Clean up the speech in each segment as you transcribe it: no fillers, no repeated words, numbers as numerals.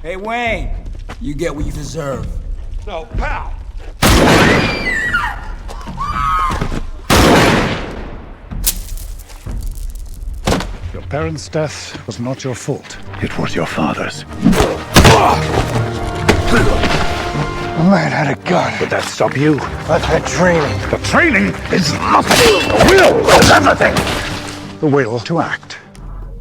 Hey, Wayne, you get what you deserve. No, pal! Your parents' death was not your fault. It was your father's. A man had a gun. Did that stop you? I've had training. The training is nothing. The will is everything. The will to act.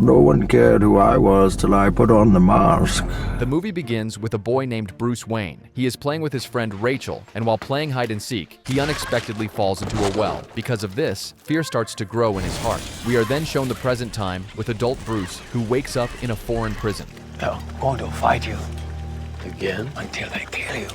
No one cared who I was till I put on the mask. The movie begins with a boy named Bruce Wayne. He is playing with his friend Rachel, and while playing hide and seek, he unexpectedly falls into a well. Because of this, fear starts to grow in his heart. We are then shown the present time with adult Bruce, who wakes up in a foreign prison. I'm going to fight you again until I kill you.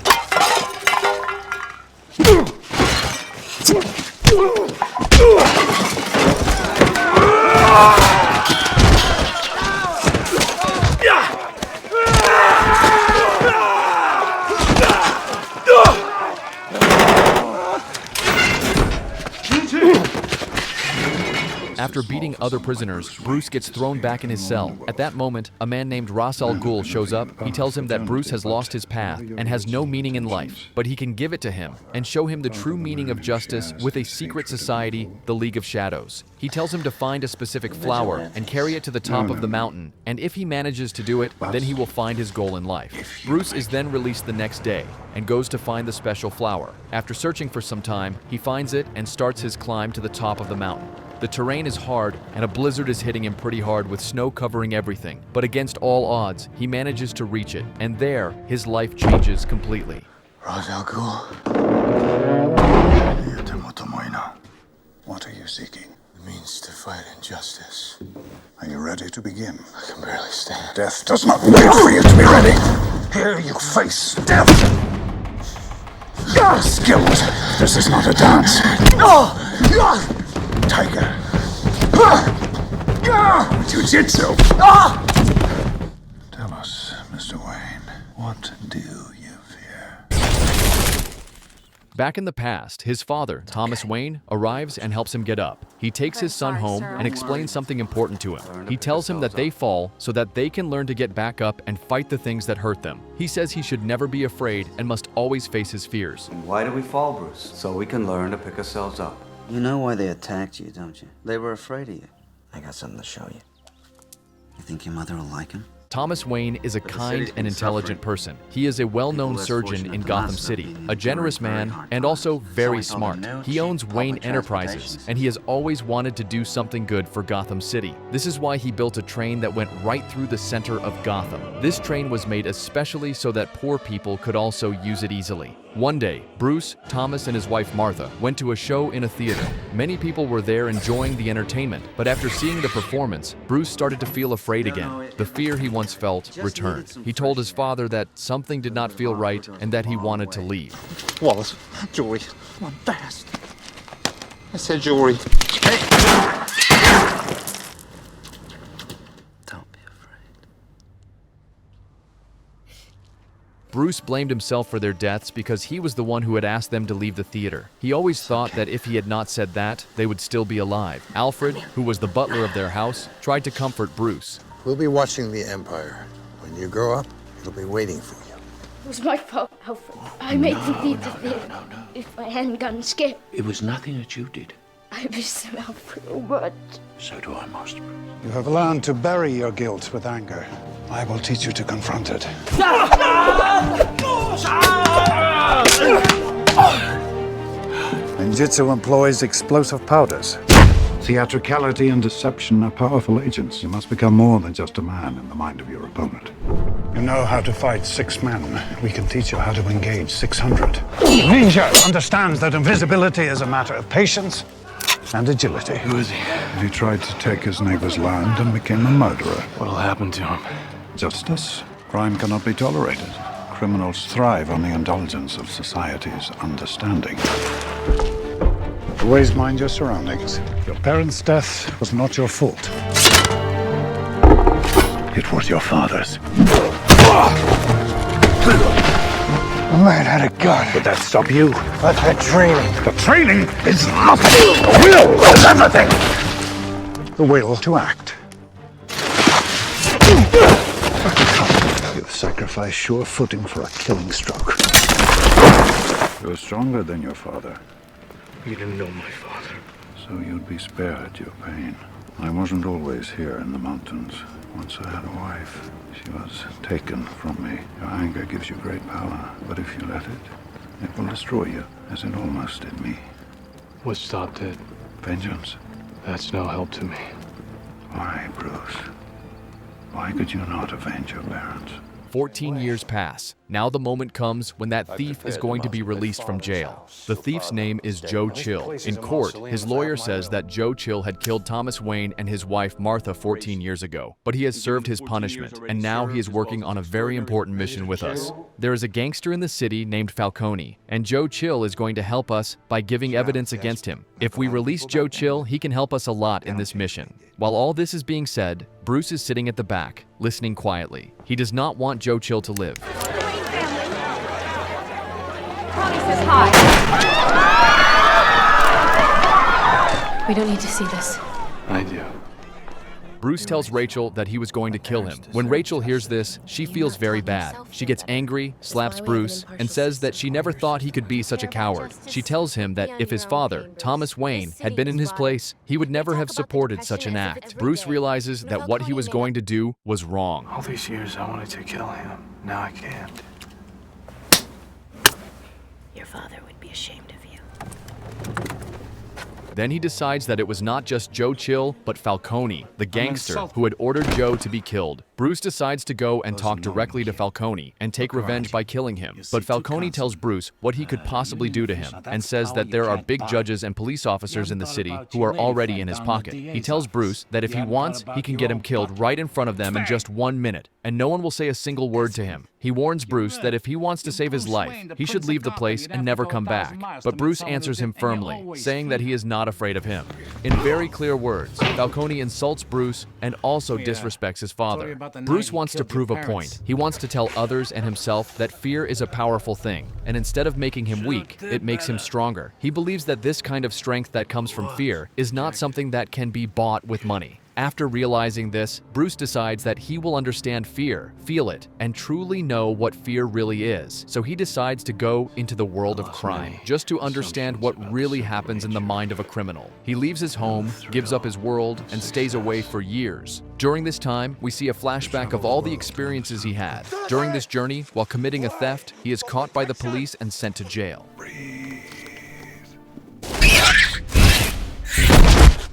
After beating other prisoners, Bruce gets thrown back in his cell. At that moment, a man named Ghul shows up. He tells him that Bruce has lost his path and has no meaning in life, but he can give it to him and show him the true meaning of justice with a secret society, the League of Shadows. He tells him to find a specific flower and carry it to the top of the mountain, and if he manages to do it, then he will find his goal in life. Bruce is then released the next day and goes to find the special flower. After searching for some time, he finds it and starts his climb to the top of the mountain. The terrain is hard, and a blizzard is hitting him pretty hard with snow covering everything. But against all odds, he manages to reach it, and there, his life changes completely. Ghul. What are you seeking? It means to fight injustice. Are you ready to begin? I can barely stand. Death does not wait for you to be ready. Here you face death. Skilled. This is not a dance. Tiger. Jiu-jitsu. Tell us, Mr. Wayne, what do you fear? Back in the past, his father, Thomas Wayne, arrives and helps him get up. He takes his son home and explains something important to him. He tells him that they fall so that they can learn to get back up and fight the things that hurt them. He says he should never be afraid and must always face his fears. Why do we fall, Bruce? So we can learn to pick ourselves up. You know why they attacked you, don't you? They were afraid of you. I got something to show you. You think your mother will like him? Thomas Wayne is a kind and intelligent person. He is a well-known surgeon in Gotham City, a generous man, and also very smart. He owns Wayne Enterprises, and he has always wanted to do something good for Gotham City. This is why he built a train that went right through the center of Gotham. This train was made especially so that poor people could also use it easily. One day, Bruce, Thomas, and his wife Martha went to a show in a theater. Many people were there enjoying the entertainment, but after seeing the performance, Bruce started to feel afraid again. The fear he once felt returned. He told his father that something did not feel right and that he wanted to leave. Wallace, jewelry. Come on, fast. I said jewelry. Don't be afraid. Bruce blamed himself for their deaths because he was the one who had asked them to leave the theater. He always thought that if he had not said that, they would still be alive. Alfred, who was the butler of their house, tried to comfort Bruce. We'll be watching the Empire. When you grow up, it'll be waiting for you. It was my fault, Alfred. I made them leave the theater. If I hadn't gotten scared. It was nothing that you did. I miss them, Alfred, so much. So do I, Master Bruce. You have learned to bury your guilt with anger. I will teach you to confront it. Ninjutsu employs explosive powders. Theatricality and deception are powerful agents. You must become more than just a man in the mind of your opponent. You know how to fight 6 men. We can teach you how to engage 600. Ninja understands that invisibility is a matter of patience and agility. Who is he? He tried to take his neighbor's land and became a murderer. What'll happen to him? Justice. Crime cannot be tolerated. Criminals thrive on the indulgence of society's understanding. Always mind your surroundings. Your parents' death was not your fault. It was your father's. A man had a gun. Did that stop you? I've had training. The training is nothing. The will is everything. The will to act. You sacrifice sure footing for a killing stroke. You're stronger than your father. You didn't know my father. So you'd be spared your pain. I wasn't always here in the mountains. Once I had a wife. She was taken from me. Your anger gives you great power, but if you let it, it will destroy you, as it almost did me. What stopped it? Vengeance. That's no help to me. Why, Bruce? Why could you not avenge your parents? 14 years pass. Now the moment comes when that thief is going to be released from jail. The thief's name is Joe Chill. In court, his lawyer says that Joe Chill had killed Thomas Wayne and his wife Martha 14 years ago, but he has served his punishment, and now he is working on a very important mission with us. There is a gangster in the city named Falcone, and Joe Chill is going to help us by giving evidence against him. If we release Joe Chill, he can help us a lot in this mission. While all this is being said, Bruce is sitting at the back, listening quietly. He does not want Joe Chill to live. We don't need to see this. I do. Bruce tells Rachel that he was going to kill him. When Rachel hears this, she feels very bad. She gets angry, slaps Bruce, and says that she never thought he could be such a coward. She tells him that if his father, Thomas Wayne, had been in his place, he would never have supported such an act. Bruce realizes that what he was going to do was wrong. All these years I wanted to kill him. Now I can't. Your father would be ashamed of you. Then he decides that it was not just Joe Chill, but Falcone, the gangster who had ordered Joe to be killed. Bruce decides to go and talk directly to Falcone and take revenge by killing him. But Falcone tells Bruce what he could possibly do to him and says that there are big judges and police officers in the city who are already in his pocket. He tells Bruce that if he wants, he can get him killed right in front of them in just 1 minute, and no one will say a single word to him. He warns Bruce that if he wants to save his life, he should leave the place and never come back. But Bruce answers him firmly, saying that he is not afraid of him. In very clear words, Falcone insults Bruce and also disrespects his father. Bruce wants to prove a point. He wants to tell others and himself that fear is a powerful thing, and instead of making him weak, it makes him stronger. He believes that this kind of strength that comes from fear is not something that can be bought with money. After realizing this, Bruce decides that he will understand fear, feel it, and truly know what fear really is. So he decides to go into the world of crime, just to understand what really happens in the mind of a criminal. He leaves his home, gives up his world, and stays away for years. During this time, we see a flashback of all the experiences he had. During this journey, while committing a theft, he is caught by the police and sent to jail.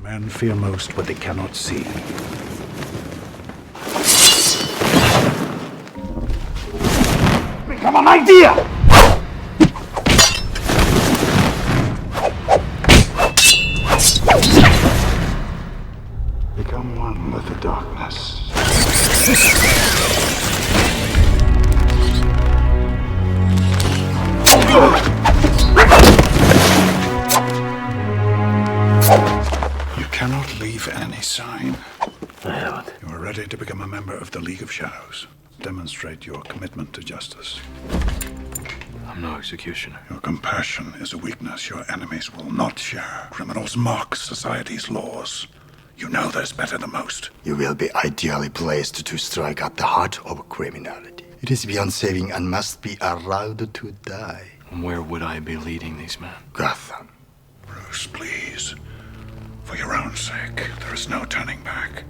Men fear most what they cannot see. Become an idea! Become one with the darkness. You cannot leave any sign. I haven't. You are ready to become a member of the League of Shadows. Demonstrate your commitment to justice. I'm no executioner. Your compassion is a weakness your enemies will not share. Criminals mock society's laws. You know this better than most. You will be ideally placed to strike at the heart of criminality. It is beyond saving and must be allowed to die. And where would I be leading these men? Gotham. Bruce, please. For your own sake, there is no turning back.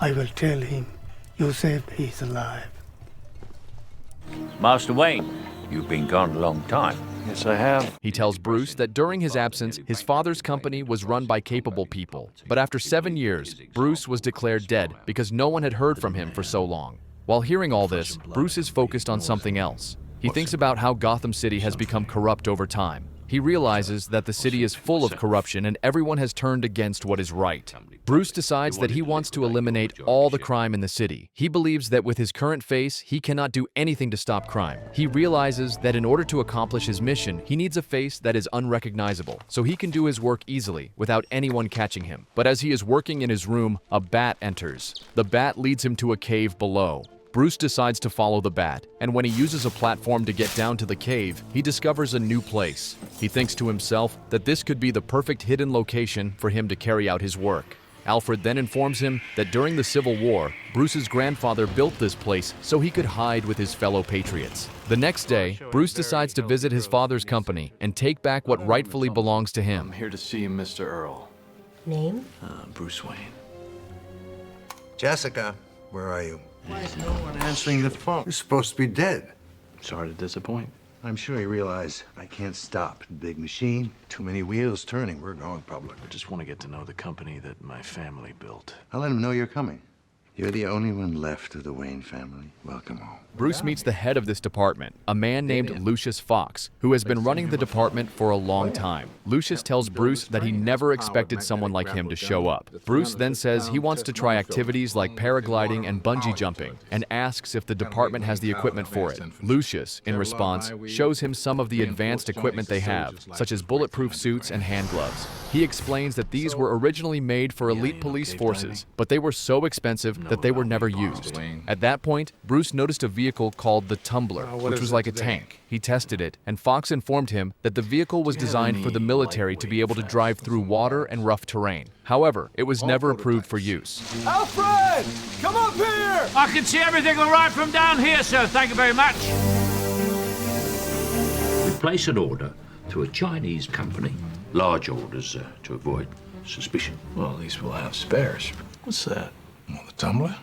I will tell him you saved his life. Master Wayne, you've been gone a long time. Yes, I have. He tells Bruce that during his absence, his father's company was run by capable people. But after 7 years, Bruce was declared dead because no one had heard from him for so long. While hearing all this, Bruce is focused on something else. He thinks about how Gotham City has become corrupt over time. He realizes that the city is full of corruption and everyone has turned against what is right. Bruce decides that he wants to eliminate all the crime in the city. He believes that with his current face, he cannot do anything to stop crime. He realizes that in order to accomplish his mission, he needs a face that is unrecognizable, so he can do his work easily without anyone catching him. But as he is working in his room, a bat enters. The bat leads him to a cave below. Bruce decides to follow the bat, and when he uses a platform to get down to the cave, he discovers a new place. He thinks to himself that this could be the perfect hidden location for him to carry out his work. Alfred then informs him that during the Civil War, Bruce's grandfather built this place so he could hide with his fellow patriots. The next day, Bruce decides to visit his father's company and take back what rightfully belongs to him. I'm here to see Mr. Earl. Name? Bruce Wayne. Jessica, where are you? Why is no one answering the phone? You're supposed to be dead. Sorry to disappoint. I'm sure you realize I can't stop. Big machine, too many wheels turning. We're going public. I just want to get to know the company that my family built. I'll let him know you're coming. You're the only one left of the Wayne family. Welcome home. Bruce meets the head of this department, a man named Lucius Fox, who has been running the department for a long time. Lucius tells Bruce that he never expected someone like him to show up. Bruce then says he wants to try activities like paragliding and bungee jumping, and asks if the department has the equipment for it. Lucius, in response, shows him some of the advanced equipment they have, such as bulletproof suits and hand gloves. He explains that these were originally made for elite police forces, but they were so expensive that they were never used. At that point, Bruce noticed a vehicle called the Tumbler, which was like a tank. He tested it, and Fox informed him that the vehicle was designed for the military to be able to drive through water and rough terrain. However, it was never approved for use. Alfred! Come up here! I can see everything all right from down here, sir. Thank you very much. We place an order to a Chinese company. Large orders to avoid suspicion. Well, at least we'll have spares. What's that? Well, the tumbler?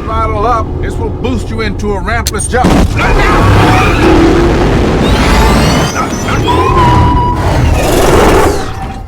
Throttle up. This will boost you into a rampless jump.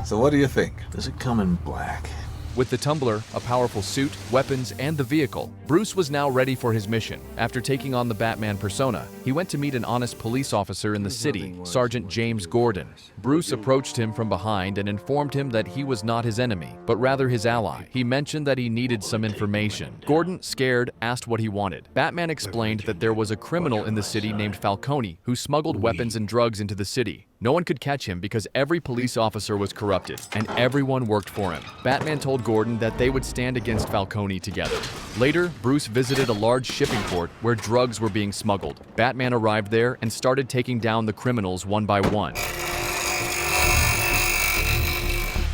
So what do you think? Does it come in black? With the Tumbler, a powerful suit, weapons, and the vehicle, Bruce was now ready for his mission. After taking on the Batman persona, he went to meet an honest police officer in the city, Sergeant James Gordon. Bruce approached him from behind and informed him that he was not his enemy, but rather his ally. He mentioned that he needed some information. Gordon, scared, asked what he wanted. Batman explained that there was a criminal in the city named Falcone who smuggled weapons and drugs into the city. No one could catch him because every police officer was corrupted, and everyone worked for him. Batman told Gordon that they would stand against Falcone together. Later, Bruce visited a large shipping port where drugs were being smuggled. Batman arrived there and started taking down the criminals one by one.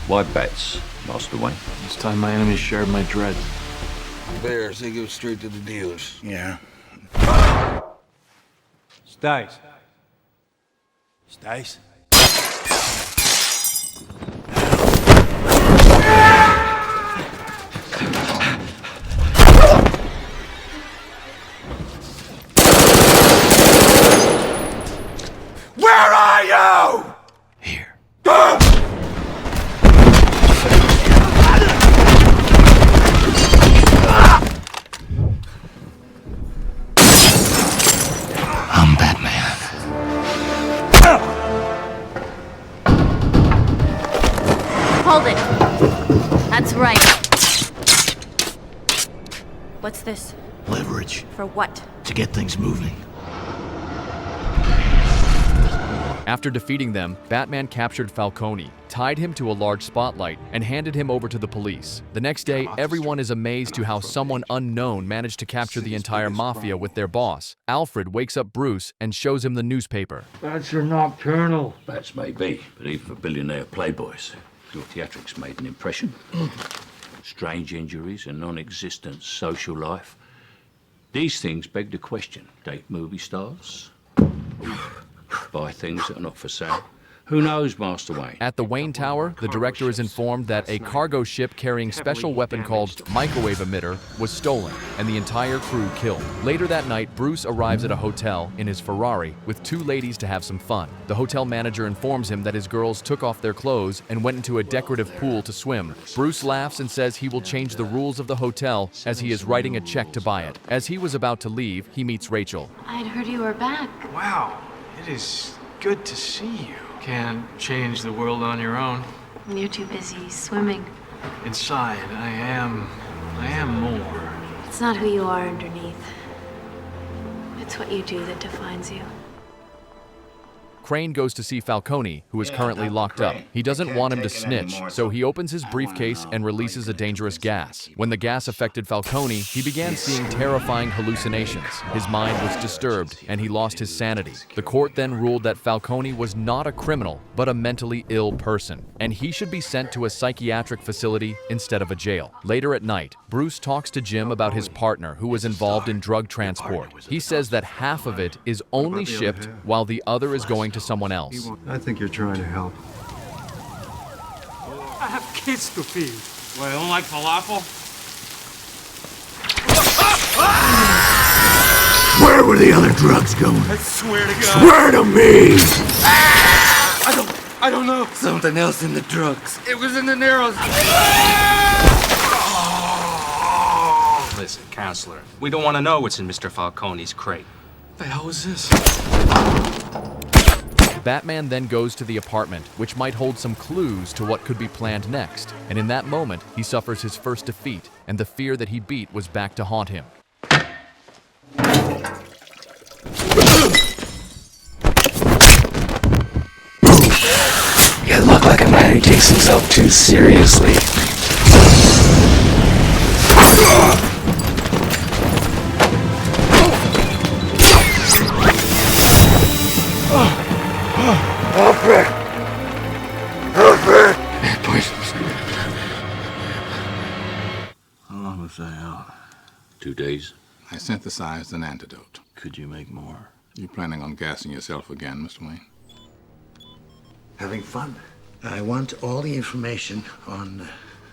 Why bats, Master Wayne? This time my enemies shared my dread. Bears, they go straight to the dealers. Yeah. Stace. Stace? Where are you? Here. I'm Batman. Hold it. That's right. What's this? Leverage. For what? To get things moving. After defeating them, Batman captured Falcone, tied him to a large spotlight, and handed him over to the police. The next day, everyone is amazed to how someone unknown managed to capture the entire Mafia with their boss. Alfred wakes up Bruce and shows him the newspaper. Bats are nocturnal. Bats may be, but even for billionaire playboys, your theatrics made an impression. Strange injuries and non-existent social life. These things beg the question. Date movie stars? Buy things that are not for sale. Who knows, Master Wayne? At the Wayne Tower, the director is informed that a cargo ship carrying special weapon called microwave emitter was stolen and the entire crew killed. Later that night, Bruce arrives at a hotel in his Ferrari with two ladies to have some fun. The hotel manager informs him that his girls took off their clothes and went into a decorative pool to swim. Bruce laughs and says he will change the rules of the hotel as he is writing a check to buy it. As he was about to leave, he meets Rachel. I'd heard you were back. Wow, it is good to see you. can't change the world on your own. You're too busy swimming. Inside, I am more. It's not who you are underneath. It's what you do that defines you. Crane goes to see Falcone, who is currently locked up. He doesn't want him to snitch, so he opens his briefcase and releases a dangerous gas. When the gas affected Falcone, he began seeing terrifying hallucinations. His mind was disturbed, and he lost his sanity. The court then ruled that Falcone was not a criminal, but a mentally ill person, and he should be sent to a psychiatric facility instead of a jail. Later at night, Bruce talks to Jim about his partner, who was involved in drug transport. He says that half of it is only shipped, while the other is going to someone else. I think you're trying to help. I have kids to feed. Well, you don't like falafel? Where were the other drugs going? I swear to God. Swear to me! I don't know. Something else in the drugs. It was in the Narrows. Listen, counselor, we don't want to know what's in Mr. Falcone's crate. The hell is this? Batman then goes to the apartment, which might hold some clues to what could be planned next. And in that moment, he suffers his first defeat, and the fear that he beat was back to haunt him. You look like a man who takes himself too seriously. Alfred! Alfred! How long was I out? 2 days. I synthesized an antidote. Could you make more? You planning on gassing yourself again, Mr. Wayne? Having fun. I want all the information on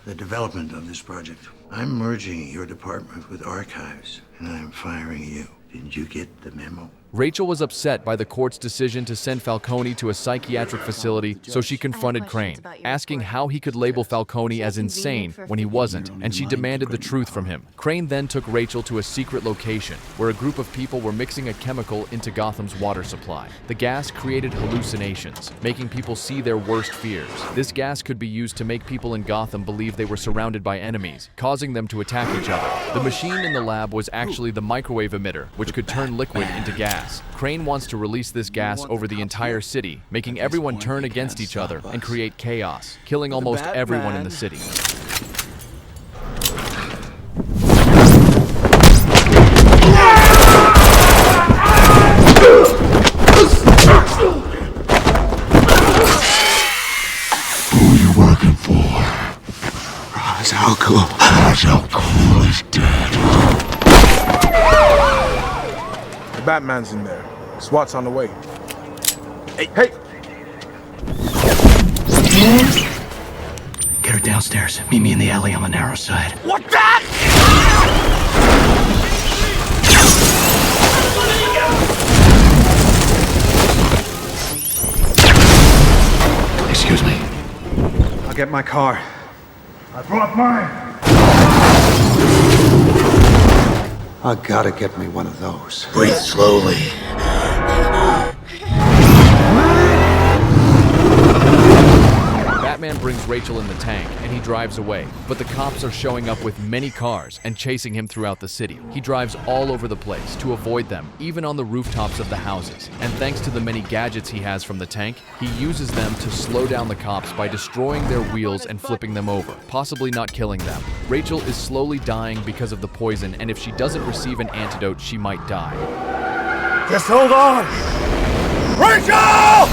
the development of this project. I'm merging your department with archives, and I'm firing you. Didn't you get the memo? Rachel was upset by the court's decision to send Falcone to a psychiatric facility, so she confronted Crane, asking how he could label Falcone as insane when he wasn't, and she demanded the truth from him. Crane then took Rachel to a secret location, where a group of people were mixing a chemical into Gotham's water supply. The gas created hallucinations, making people see their worst fears. This gas could be used to make people in Gotham believe they were surrounded by enemies, causing them to attack each other. The machine in the lab was actually the microwave emitter, which could turn liquid into gas. Crane wants to release this gas over the entire city, making everyone turn against each other and create chaos, killing almost everyone in the city. Who are you working for? Ra's al Ghul. Ra's al Ghul is dead. The Batman's in there. SWAT's on the way. Hey! Get her downstairs. Meet me in the alley on the narrow side. What that? Excuse me. I'll get my car. I brought mine. I gotta get me one of those. Breathe slowly. Batman brings Rachel in the tank, and he drives away, but the cops are showing up with many cars and chasing him throughout the city. He drives all over the place to avoid them, even on the rooftops of the houses. And thanks to the many gadgets he has from the tank, he uses them to slow down the cops by destroying their wheels and flipping them over, possibly not killing them. Rachel is slowly dying because of the poison, and if she doesn't receive an antidote, she might die. Just hold on! Rachel!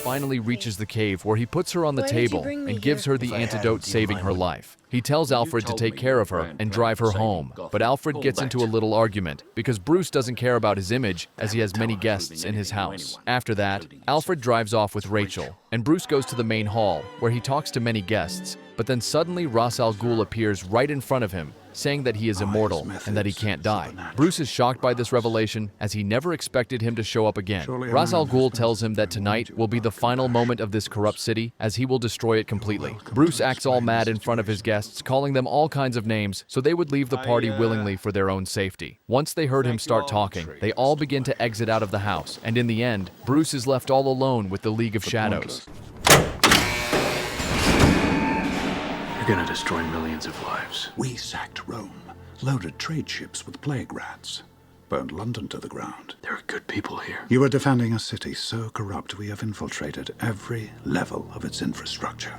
Finally reaches the cave, where he puts her on the table and gives her the antidote, saving her life. He tells Alfred to take care of her and drive her home, but Alfred gets into a little argument because Bruce doesn't care about his image, as he has many guests in his house. After that, Alfred drives off with Rachel, and Bruce goes to the main hall, where he talks to many guests, but then suddenly Ra's al Ghul appears right in front of him, saying that he is immortal and that he can't die. Bruce is shocked by this revelation, as he never expected him to show up again. Ra's al Ghul tells him that tonight will be the final moment of this corrupt city, as he will destroy it completely. Bruce acts all mad in front of his guests guests, calling them all kinds of names so they would leave the party willingly for their own safety. Once they heard him start talking, they all begin to exit out of the house, and in the end, Bruce is left all alone with the League of Shadows. You're gonna destroy millions of lives. We sacked Rome, loaded trade ships with plague rats, burned London to the ground. There are good people here. You are defending a city so corrupt we have infiltrated every level of its infrastructure.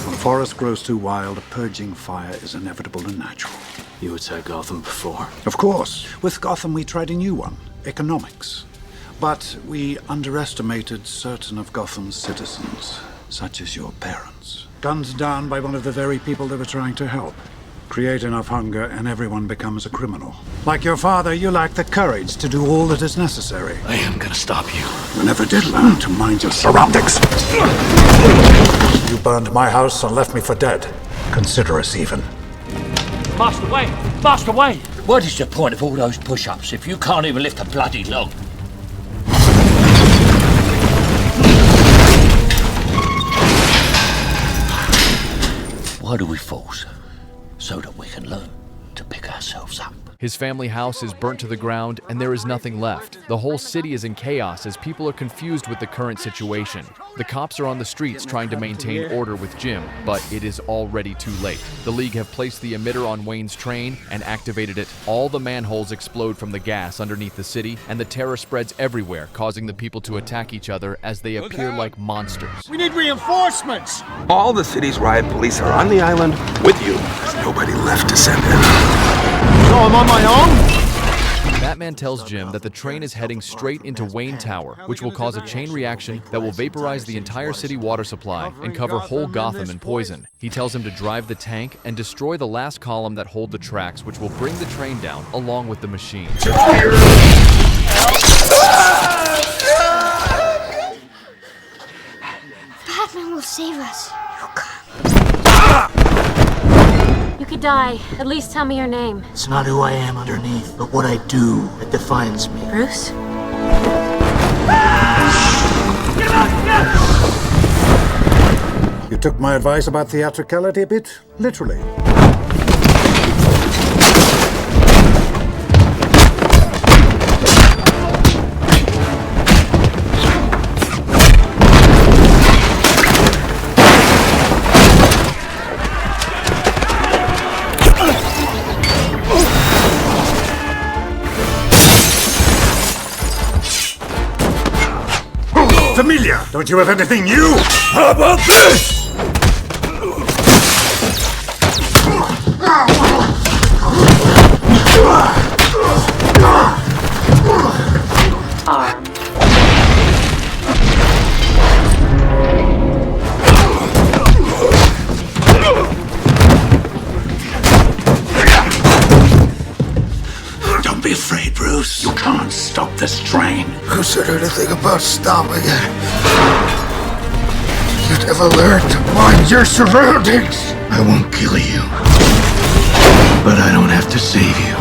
When a forest grows too wild, a purging fire is inevitable and natural. You attacked Gotham before. Of course. With Gotham we tried a new one, economics. But we underestimated certain of Gotham's citizens, such as your parents. Gunned down by one of the very people they were trying to help. Create enough hunger and everyone becomes a criminal. Like your father, you lack the courage to do all that is necessary. I am gonna stop you. You never did learn to mind your surroundings. You burned my house and left me for dead. Consider us even. Master Wayne! Master Wayne! What is the point of all those push-ups if you can't even lift a bloody log? Why do we force? So that we can learn to pick ourselves up. His family house is burnt to the ground and there is nothing left. The whole city is in chaos as people are confused with the current situation. The cops are on the streets trying to maintain order with Jim, but it is already too late. The League have placed the emitter on Wayne's train and activated it. All the manholes explode from the gas underneath the city, and the terror spreads everywhere, causing the people to attack each other as they appear like monsters. We need reinforcements! All the city's riot police are on the island with you. There's nobody left to send in. So I'm on my own? Batman tells Jim that the train is heading straight into Wayne Tower, which will cause a chain reaction that will vaporize the entire city water supply and cover whole Gotham in poison. He tells him to drive the tank and destroy the last column that hold the tracks, which will bring the train down along with the machine. Batman will save us. You could die. At least tell me your name. It's not who I am underneath, but what I do that defines me. Bruce? You took my advice about theatricality a bit literally. Familiar! Don't you have anything new? How about this? Don't be afraid, Bruce. You can't stop this train. Who said anything about stopping it? You never learned to mind your surroundings. I won't kill you, but I don't have to save you.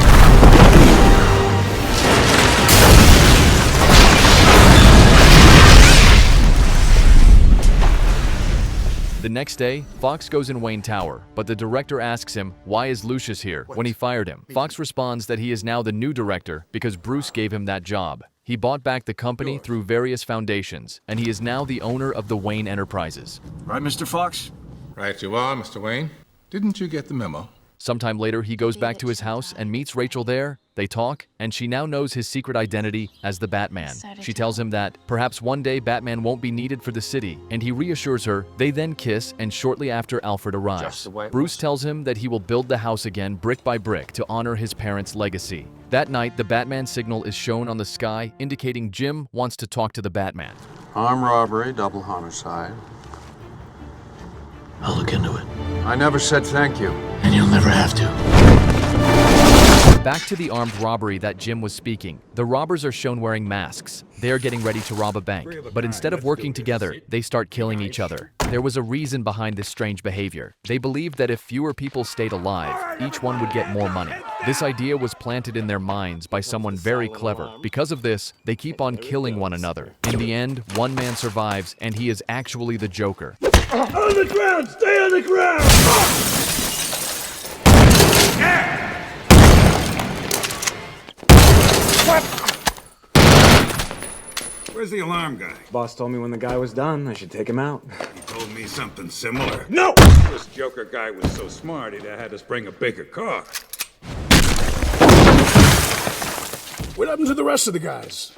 The next day, Fox goes in Wayne Tower, but the director asks him, why is Lucius here, when he fired him? Fox responds that he is now the new director because Bruce gave him that job. He bought back the company through various foundations, and he is now the owner of the Wayne Enterprises. Right, Mr. Fox? Right you are, Mr. Wayne. Didn't you get the memo? Sometime later, he goes back to his house and meets Rachel there. They talk, and she now knows his secret identity as the Batman. She tells him that perhaps one day Batman won't be needed for the city, and he reassures her. They then kiss, and shortly after Alfred arrives. Bruce tells him that he will build the house again brick by brick to honor his parents' legacy. That night, the Batman signal is shown on the sky, indicating Jim wants to talk to the Batman. Armed robbery, double homicide. I'll look into it. I never said thank you. And you'll never have to. Back to the armed robbery that Jim was speaking. The robbers are shown wearing masks. They are getting ready to rob a bank, but instead of working together, they start killing each other. There was a reason behind this strange behavior. They believed that if fewer people stayed alive, each one would get more money. This idea was planted in their minds by someone very clever. Because of this, they keep on killing one another. In the end, one man survives, and he is actually the Joker. On the ground! Stay on the ground! Where's the alarm guy? Boss told me when the guy was done, I should take him out. He told me something similar. No! This Joker guy was so smart, he'd have had us bring a bigger car. What happened to the rest of the guys?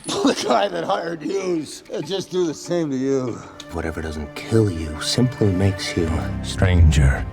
The guy that hired you just do the same to you. Whatever doesn't kill you simply makes you stranger.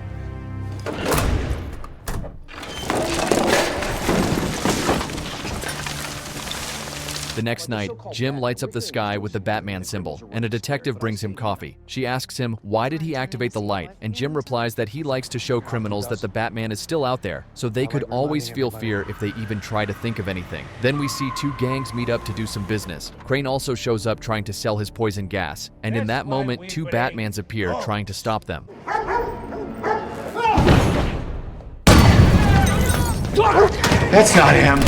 The next night, Jim lights up the sky with the Batman symbol, and a detective brings him coffee. She asks him why did he activate the light, and Jim replies that he likes to show criminals that the Batman is still out there, so they could always feel fear if they even try to think of anything. Then we see two gangs meet up to do some business. Crane also shows up trying to sell his poison gas, and in that moment, two Batmans appear trying to stop them. That's not him.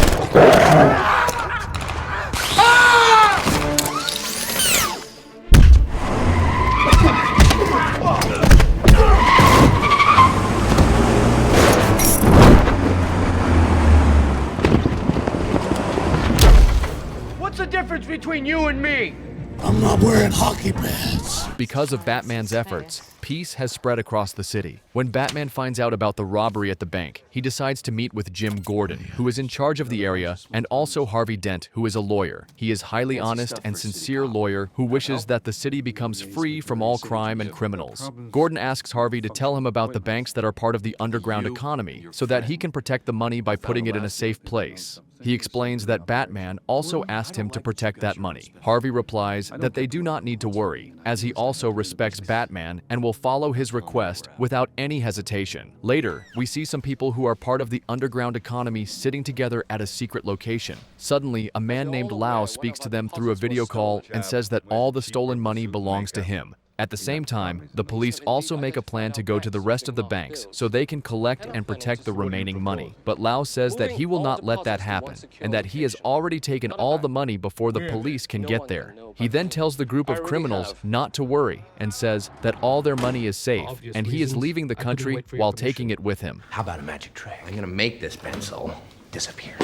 What's the difference between you and me? I'm not wearing hockey pads. Because of Batman's efforts, peace has spread across the city. When Batman finds out about the robbery at the bank, he decides to meet with Jim Gordon, who is in charge of the area, and also Harvey Dent, who is a lawyer. He is highly honest and sincere lawyer who wishes that the city becomes free from all crime and criminals. Gordon asks Harvey to tell him about the banks that are part of the underground economy, so that he can protect the money by putting it in a safe place. He explains that Batman also asked him to protect that money. Harvey replies that they do not need to worry, as he also respects Batman and will follow his request without any hesitation. Later, we see some people who are part of the underground economy sitting together at a secret location. Suddenly, a man named Lau speaks to them through a video call and says that all the stolen money belongs to him. At the same time, the police also make a plan to go to the rest of the banks so they can collect and protect the remaining money. But Lau says that he will not let that happen and that he has already taken all the money before the police can get there. He then tells the group of criminals not to worry and says that all their money is safe and he is leaving the country while taking it with him. How about a magic trick? I'm gonna make this pencil disappear.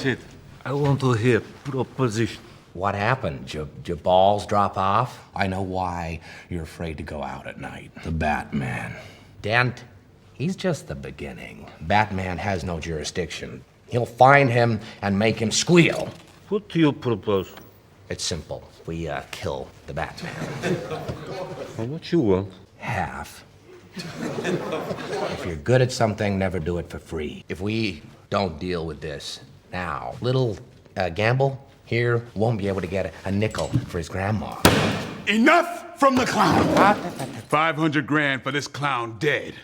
Shit, I want to hear proposition. What happened? Your balls drop off? I know why you're afraid to go out at night. The Batman. Dent, he's just the beginning. Batman has no jurisdiction. He'll find him and make him squeal. What do you propose? It's simple. We kill the Batman. How much you want? Half. If you're good at something, never do it for free. If we don't deal with this now, little gamble here won't be able to get a nickel for his grandma. Enough from the clown. 500 grand for this clown dead.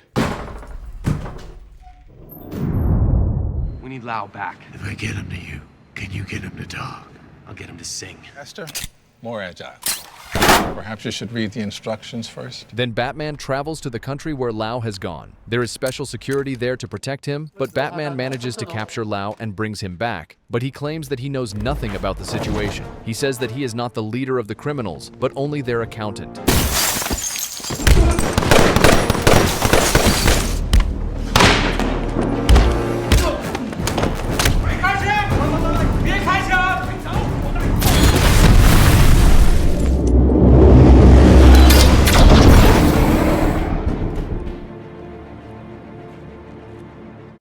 We need Lau back. If I get him to you, can you get him to talk? I'll get him to sing. Faster, more agile. Perhaps you should read the instructions first. Then Batman travels to the country where Lau has gone. There is special security there to protect him, but Batman manages to capture Lau and brings him back. But he claims that he knows nothing about the situation. He says that he is not the leader of the criminals, but only their accountant.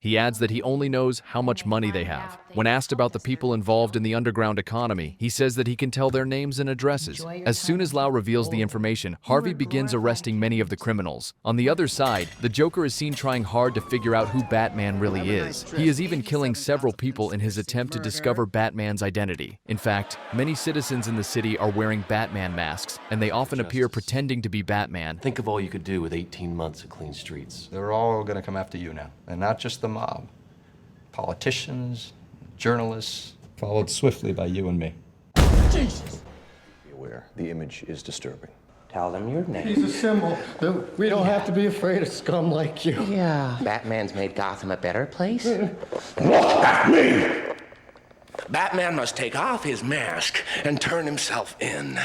He adds that he only knows how much money they have. When asked about the people involved in the underground economy, he says that he can tell their names and addresses. As soon as Lau reveals the information, Harvey begins arresting many of the criminals. On the other side, the Joker is seen trying hard to figure out who Batman really is. He is even killing several people in his attempt to discover Batman's identity. In fact, many citizens in the city are wearing Batman masks, and they often appear pretending to be Batman. Think of all you could do with 18 months of clean streets. They're all gonna come after you now, and not just the mob. Politicians, journalists, followed swiftly by you and me. Jesus! Be aware, the image is disturbing. Tell them your name. He's a symbol. We don't have to be afraid of scum like you. Yeah. Batman's made Gotham a better place? That's me! Batman must take off his mask and turn himself in.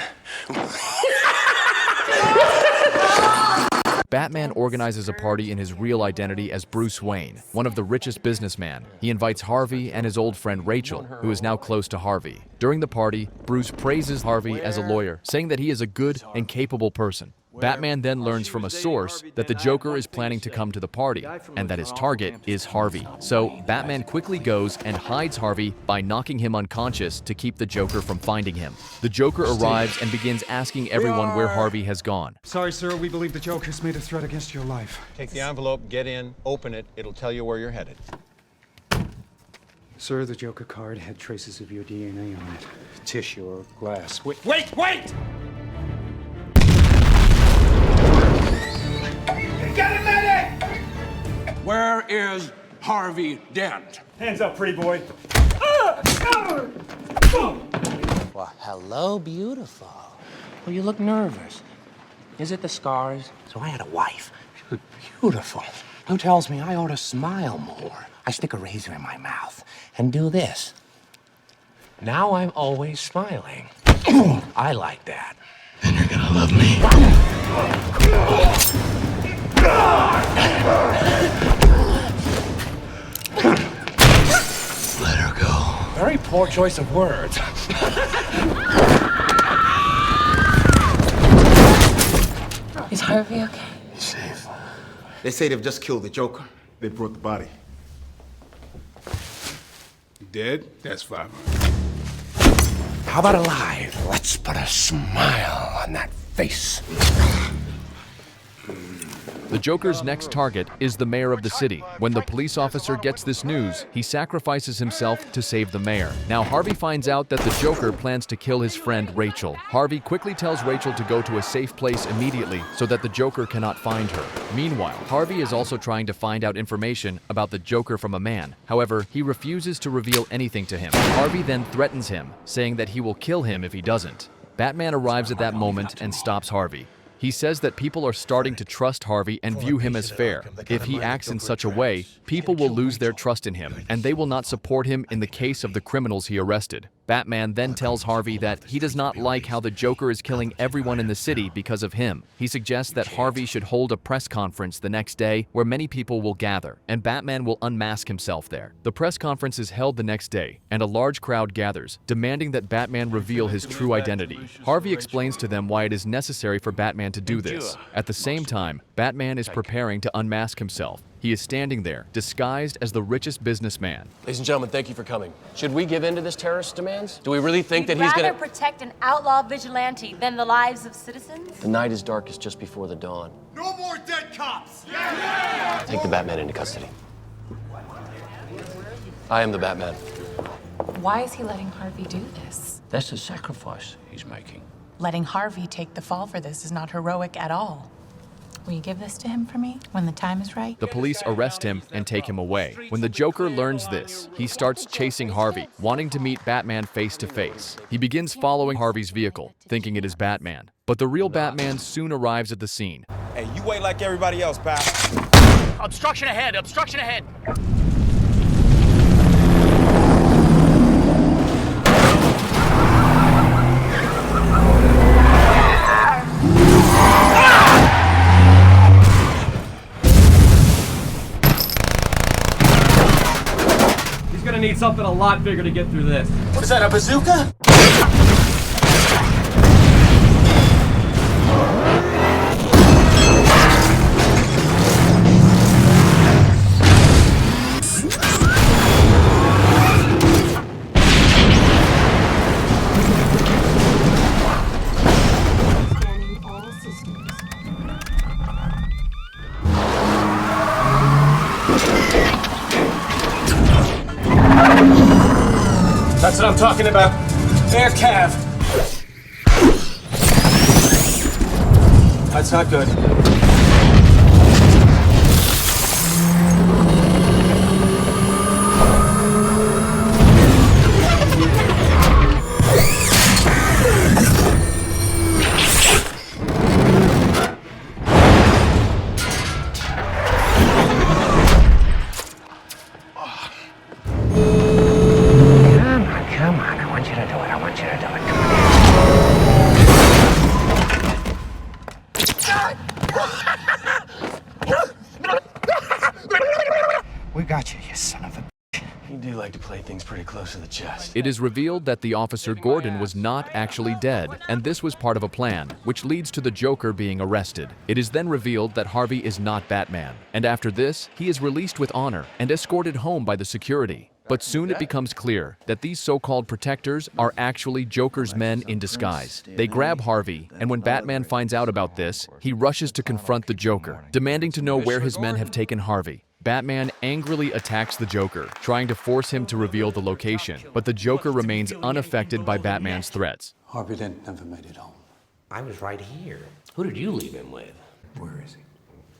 Batman organizes a party in his real identity as Bruce Wayne, one of the richest businessmen. He invites Harvey and his old friend Rachel, who is now close to Harvey. During the party, Bruce praises Harvey as a lawyer, saying that he is a good and capable person. Batman then learns from a source that the Joker is planning to come to the party, and that his target is Harvey. So, Batman quickly goes and hides Harvey by knocking him unconscious to keep the Joker from finding him. The Joker arrives and begins asking everyone where Harvey has gone. Sorry, sir, we believe the Joker's made a threat against your life. Take the envelope, get in, open it. It'll tell you where you're headed. Sir, the Joker card had traces of your DNA on it. Tissue or glass. Wait! Get a medic! Where is Harvey Dent? Hands up, pretty boy. Well, hello, beautiful. Well, you look nervous. Is it the scars? So I had a wife. She was beautiful. Who tells me I ought to smile more? I stick a razor in my mouth and do this. Now I'm always smiling. I like that. And you're gonna love me. Let her go. Very poor choice of words. Is Harvey okay? He's safe. They say they've just killed the Joker. They brought the body. You dead? That's fine. How about alive? Let's put a smile on that face. The Joker's next target is the mayor of the city. When the police officer gets this news, he sacrifices himself to save the mayor. Now Harvey finds out that the Joker plans to kill his friend Rachel. Harvey quickly tells Rachel to go to a safe place immediately so that the Joker cannot find her. Meanwhile, Harvey is also trying to find out information about the Joker from a man. However, he refuses to reveal anything to him. Harvey then threatens him, saying that he will kill him if he doesn't. Batman arrives at that moment and stops Harvey. He says that people are starting to trust Harvey and view him as fair. If he acts in such a way, people will lose their trust in him, and they will not support him in the case of the criminals he arrested. Batman then tells Harvey that he does not like how the Joker is killing everyone in the city because of him. He suggests that Harvey should hold a press conference the next day where many people will gather, and Batman will unmask himself there. The press conference is held the next day, and a large crowd gathers, demanding that Batman reveal his true identity. Harvey explains to them why it is necessary for Batman to do this. At the same time, Batman is preparing to unmask himself. He is standing there, disguised as the richest businessman. Ladies and gentlemen, thank you for coming. Should we give in to this terrorist's demands? Do we really think that he's gonna— rather protect an outlaw vigilante than the lives of citizens? The night is darkest just before the dawn. No more dead cops! Take the Batman into custody. I am the Batman. Why is he letting Harvey do this? That's a sacrifice he's making. Letting Harvey take the fall for this is not heroic at all. Will you give this to him for me when the time is right? The police arrest him and take him away. When the Joker learns this, he starts chasing Harvey, wanting to meet Batman face to face. He begins following Harvey's vehicle, thinking it is Batman. But the real Batman soon arrives at the scene. Hey, you wait like everybody else, pal. Obstruction ahead! Obstruction ahead! Need something a lot bigger to get through this. What's that, a bazooka? That's what I'm talking about. Air cav. That's not good. close to the chest. It is revealed that the officer Gordon was not actually dead, and this was part of a plan, which leads to the Joker being arrested. It is then revealed that Harvey is not Batman, and after this, he is released with honor and escorted home by the security. But soon it becomes clear that these so-called protectors are actually Joker's men in disguise. They grab Harvey, and when Batman finds out about this, he rushes to confront the Joker, demanding to know where his men have taken Harvey. Batman angrily attacks the Joker, trying to force him to reveal the location, but the Joker remains unaffected by Batman's threats. Harvey Dent never made it home. I was right here. Who did you leave him with? Where is he?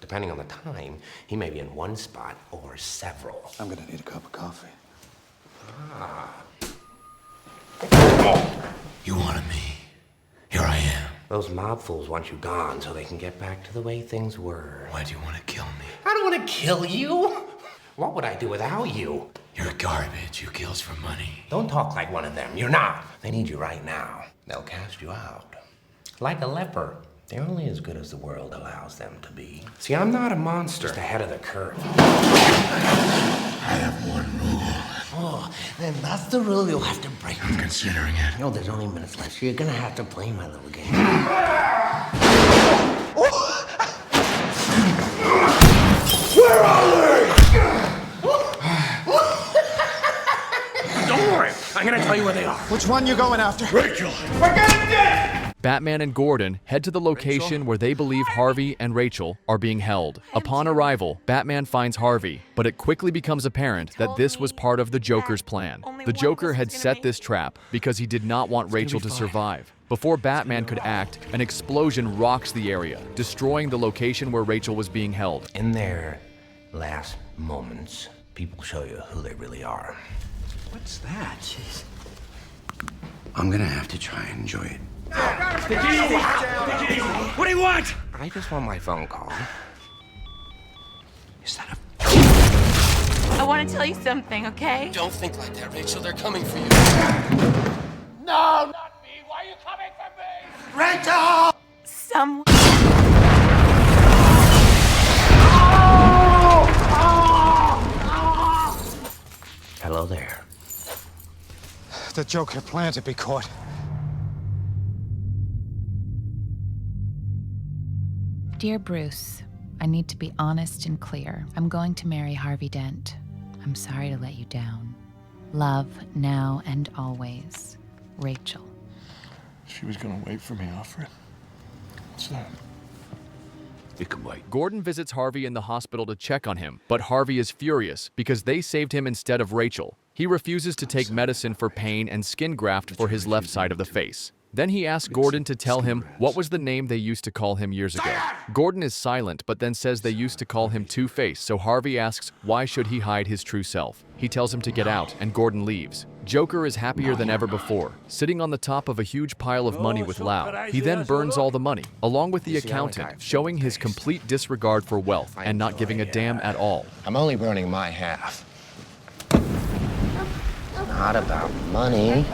Depending on the time, he may be in one spot or several. I'm gonna need a cup of coffee. You wanted me. Here I am. Those mob fools want you gone so they can get back to the way things were. Why do you want to kill me? I don't want to kill you. What would I do without you? You're garbage who kills for money. Don't talk like one of them. You're not. They need you right now. They'll cast you out. Like a leper. They're only as good as the world allows them to be. See, I'm not a monster. Just ahead of the curve. I have one rule. Oh, then that's the rule you'll have to break. I'm considering it. No, there's only minutes left, so you're gonna have to play my little game. Where are they? Don't worry. I'm gonna tell you where they are. Which one you going after? Rachel. We're getting dead! Batman and Gordon head to the location where they believe Harvey and Rachel are being held. Upon arrival, Batman finds Harvey, but it quickly becomes apparent that this was part of the Joker's plan. The Joker had set this trap because he did not want Rachel to survive. Before Batman could act, an explosion rocks the area, destroying the location where Rachel was being held. In their last moments, people show you who they really are. What's that? Jeez. I'm gonna have to try and enjoy it. What do you want? I just want my phone call. Is that a... I want to tell you something, okay? Don't think like that, Rachel. They're coming for you. No, not me. Why are you coming for me? Rachel! Someone. Hello there. The Joker planned to be caught. Dear Bruce, I need to be honest and clear. I'm going to marry Harvey Dent. I'm sorry to let you down. Love, now and always. Rachel. She was gonna wait for me, Alfred. What's that? It can wait. Gordon visits Harvey in the hospital to check on him, but Harvey is furious because they saved him instead of Rachel. He refuses to take medicine for pain and skin graft for his left side of the face. Then he asks Gordon to tell him what was the name they used to call him years ago. Gordon is silent, but then says they used to call him Two-Face, so Harvey asks why should he hide his true self. He tells him to get out, and Gordon leaves. Joker is happier than ever before, sitting on the top of a huge pile of money with Lau. He then burns all the money, along with the accountant, showing his complete disregard for wealth and not giving a damn at all. I'm only burning my half. Not about money.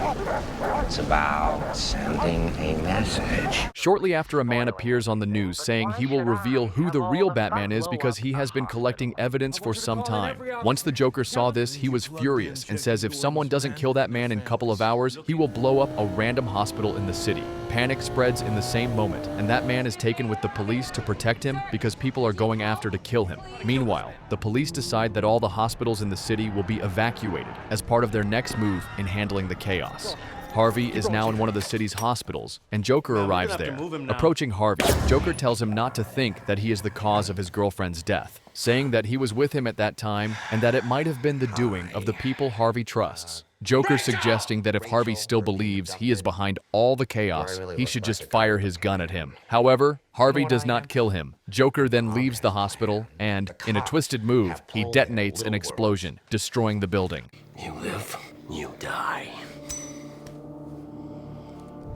It's about sending a message. Shortly after, a man appears on the news saying he will reveal who the real Batman is because he has been collecting evidence for some time. Once the Joker saw this, he was furious and says if someone doesn't kill that man in a couple of hours, he will blow up a random hospital in the city. Panic spreads in the same moment, and that man is taken with the police to protect him because people are going after to kill him. Meanwhile, the police decide that all the hospitals in the city will be evacuated as part of their next move in handling the chaos. Harvey is now in one of the city's hospitals, and Joker arrives there. Approaching Harvey, Joker tells him not to think that he is the cause of his girlfriend's death, saying that he was with him at that time and that it might have been the doing of the people Harvey trusts. Joker suggesting that if Harvey still believes he is behind all the chaos, he should just fire his gun at him. However, Harvey does not kill him. Joker then leaves the hospital and, in a twisted move, he detonates an explosion, destroying the building. You live, you die.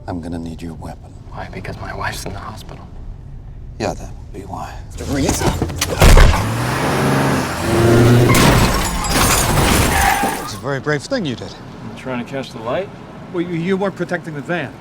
I'm gonna need your weapon. Why? Because my wife's in the hospital. Yeah, that would be why. It's a very brave thing you did. Trying to catch the light? Well, you weren't protecting the van.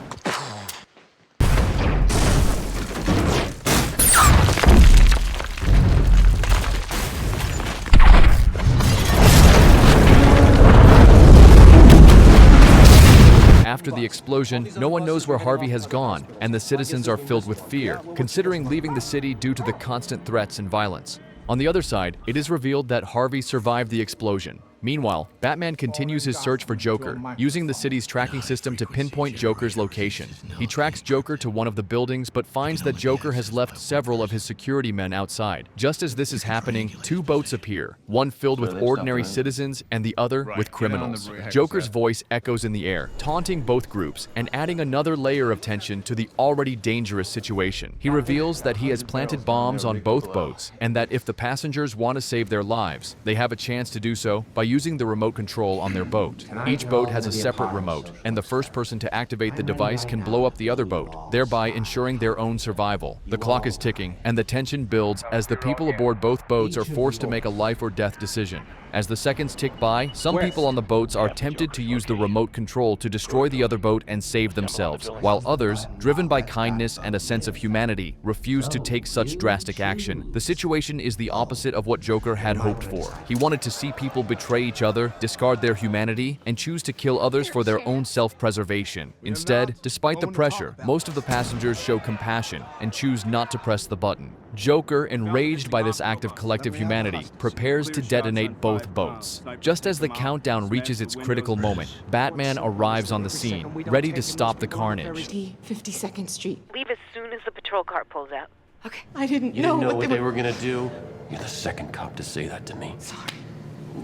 after the explosion, no one knows where Harvey has gone, and the citizens are filled with fear, considering leaving the city due to the constant threats and violence. On the other side, it is revealed that Harvey survived the explosion. Meanwhile, Batman continues his search for Joker, using the city's tracking system to pinpoint Joker's location. He tracks Joker to one of the buildings, but finds that Joker has left several of his security men outside. Just as this is happening, two boats appear, one filled with ordinary citizens and the other with criminals. Joker's voice echoes in the air, taunting both groups and adding another layer of tension to the already dangerous situation. He reveals that he has planted bombs on both boats, and that if the passengers want to save their lives, they have a chance to do so by using the remote control on their boat. Each boat has a separate remote, and the first person to activate the device can blow up the other boat, thereby ensuring their own survival. The clock is ticking, and the tension builds as the people aboard both boats are forced to make a life or death decision. As the seconds tick by, some people on the boats are tempted to use the remote control to destroy the other boat and save themselves, while others, driven by kindness and a sense of humanity, refuse to take such drastic action. The situation is the opposite of what Joker had hoped for. He wanted to see people betray each other, discard their humanity, and choose to kill others for their own self-preservation. Instead, despite the pressure, most of the passengers show compassion and choose not to press the button. Joker, enraged by this act of collective humanity, prepares to detonate both boats. Just as the countdown reaches its critical moment, Batman arrives on the scene, ready to stop the carnage. 52nd Street. Leave as soon as the patrol car pulls out. Okay. I didn't You know didn't know what what they were gonna do? You're the second cop to say that to me. Sorry.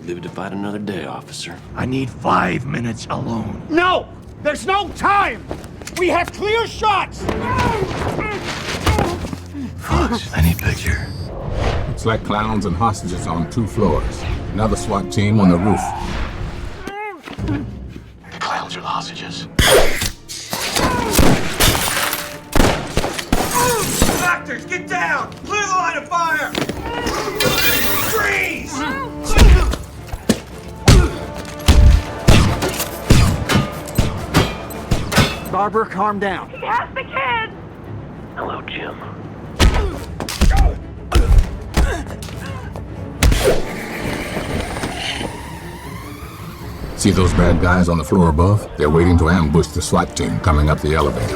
Live to fight another day, officer. I need 5 minutes alone. No! There's no time! We have clear shots! Fox, I need picture. It's like clowns and hostages on 2 floors. Another SWAT team on the roof. Clowns are the hostages. Doctors, get down! Clear the line of fire! Freeze! Barbara, calm down. He has the kid! Hello, Jim. See those bad guys on the floor above? They're waiting to ambush the SWAT team coming up the elevator.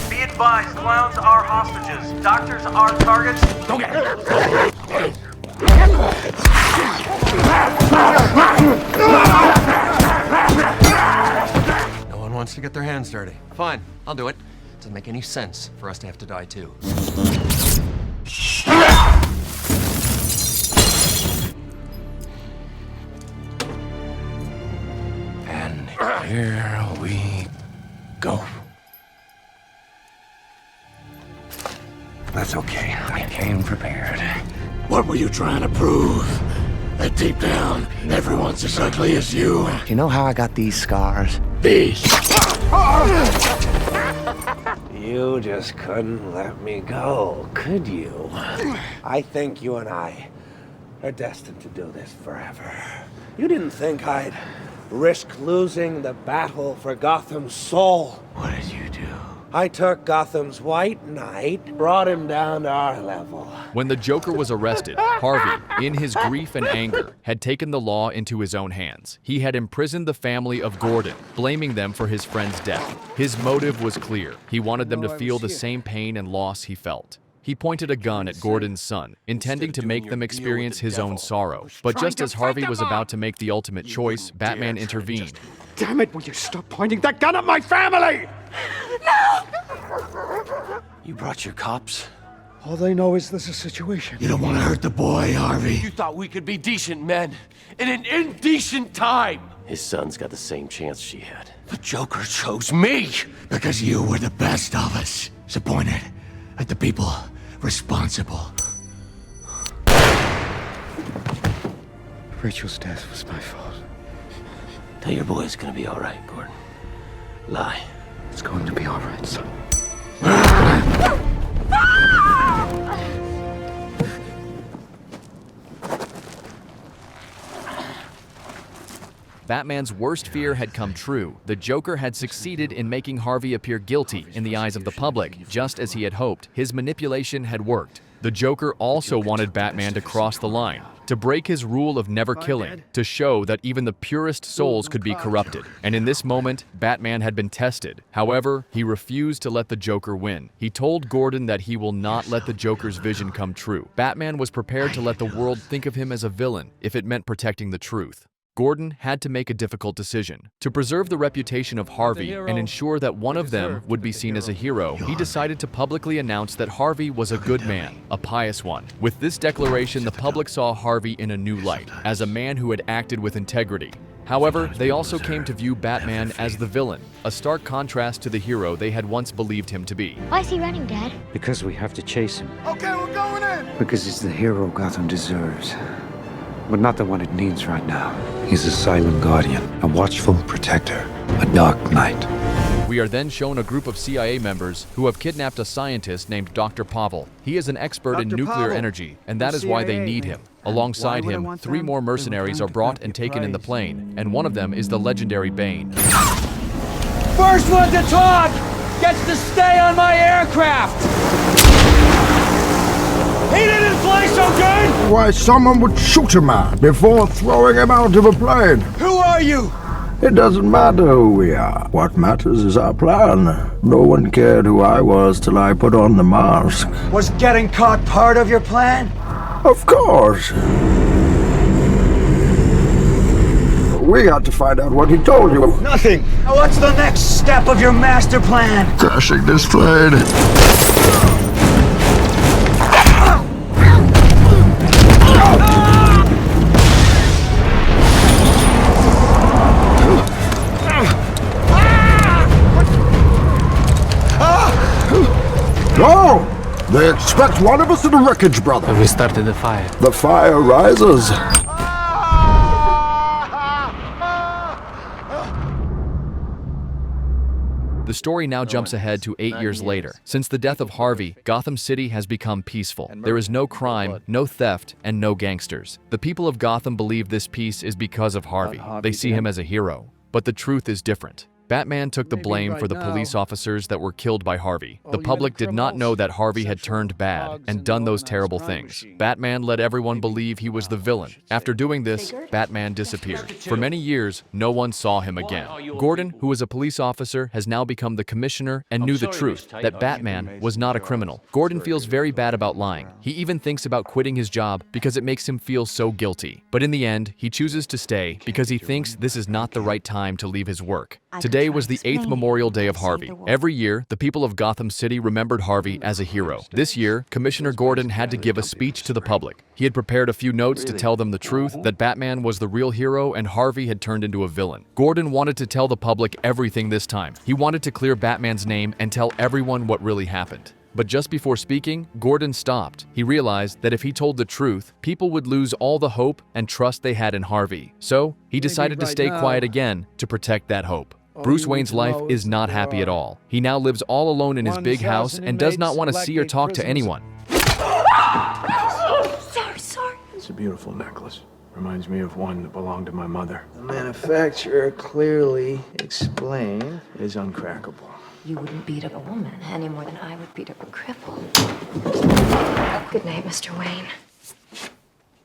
Be advised, clowns are hostages. Doctors are targets. Don't get No one wants to get their hands dirty. Fine, I'll do it. Doesn't make any sense for us to have to die too. And here we go. That's okay. I came prepared. What were you trying to prove? That deep down, everyone's as ugly as you. You know how I got these scars? These. You just couldn't let me go, could you? I think you and I are destined to do this forever. You didn't think I'd risk losing the battle for Gotham's soul. What did you do? I took Gotham's White Knight, brought him down to our level. When the Joker was arrested, Harvey, in his grief and anger, had taken the law into his own hands. He had imprisoned the family of Gordon, blaming them for his friend's death. His motive was clear. He wanted them to feel the same pain and loss he felt. He pointed a gun at Gordon's son, intending to make them experience his own sorrow. But just as Harvey was about to make the ultimate choice, Batman intervened. Damn it, will you stop pointing that gun at my family? You brought your cops? All they know is there's a situation. You don't want to hurt the boy, Harvey. You thought we could be decent men in an indecent time. His son's got the same chance she had. The Joker chose me because you were the best of us. Disappointed at the people responsible. Rachel's death was my fault. Tell your boy it's gonna be all right, Gordon. Lie. It's going to be all right, son. Batman's worst fear had come true. The Joker had succeeded in making Harvey appear guilty in the eyes of the public, just as he had hoped. His manipulation had worked. The Joker also wanted Batman to cross the line. to break his rule of never killing, to show that even the purest souls could be corrupted. And in this moment, Batman had been tested. However, he refused to let the Joker win. He told Gordon that he will not let the Joker's vision come true. Batman was prepared to let the world think of him as a villain if it meant protecting the truth. Gordon had to make a difficult decision. To preserve the reputation of Harvey and ensure that one of them would be seen as a hero, he decided to publicly announce that Harvey was a good man, a pious one. With this declaration, the public saw Harvey in a new light, as a man who had acted with integrity. However, they also came to view Batman as the villain, a stark contrast to the hero they had once believed him to be. Why is he running, Dad? Because we have to chase him. Okay, we're going in! Because he's the hero Gotham deserves. But not the one it needs right now. He's a silent guardian, a watchful protector, a dark knight. We are then shown a group of CIA members who have kidnapped a scientist named Dr. Pavel. He is an expert in nuclear energy, and that is why they need him. Alongside him, 3 more mercenaries are brought and taken in the plane, and one of them is the legendary Bane. First one to talk gets to stay on my aircraft! He didn't play so good! Why, someone would shoot a man before throwing him out of a plane. Who are you? It doesn't matter who we are. What matters is our plan. No one cared who I was till I put on the mask. Was getting caught part of your plan? Of course. We got to find out what he told you. Nothing. What's the next step of your master plan? Crashing this plane. No! They expect one of us in the wreckage, brother. We started the fire. The fire rises. The story now jumps ahead to 8 years later. Since the death of Harvey, Gotham City has become peaceful. There is no crime, no theft, and no gangsters. The people of Gotham believe this peace is because of Harvey. They see him as a hero. But the truth is different. Batman took the blame for the police officers that were killed by Harvey. The public did not know that Harvey had turned bad and done those terrible things. Batman let everyone believe he was the villain. After doing this, Batman disappeared. For many years, no one saw him again. Gordon, who was a police officer, has now become the commissioner and knew the truth, that Batman was not a criminal. Gordon feels very bad about lying. He even thinks about quitting his job because it makes him feel so guilty. But in the end, he chooses to stay because he thinks this is not the right time to leave his work. Today was the 8th Memorial Day of Harvey. Every year, the people of Gotham City remembered Harvey as a hero. This year, Commissioner Gordon had to give a speech to the public. He had prepared a few notes to tell them the truth, that Batman was the real hero and Harvey had turned into a villain. Gordon wanted to tell the public everything this time. He wanted to clear Batman's name and tell everyone what really happened. But just before speaking, Gordon stopped. He realized that if he told the truth, people would lose all the hope and trust they had in Harvey. So, he decided to stay quiet again to protect that hope. Bruce Wayne's life is not happy at all. He now lives all alone in his big house and does not want to see or talk to anyone. Sorry. It's a beautiful necklace. Reminds me of one that belonged to my mother. The manufacturer clearly explained it is uncrackable. You wouldn't beat up a woman any more than I would beat up a cripple. Good night, Mr. Wayne.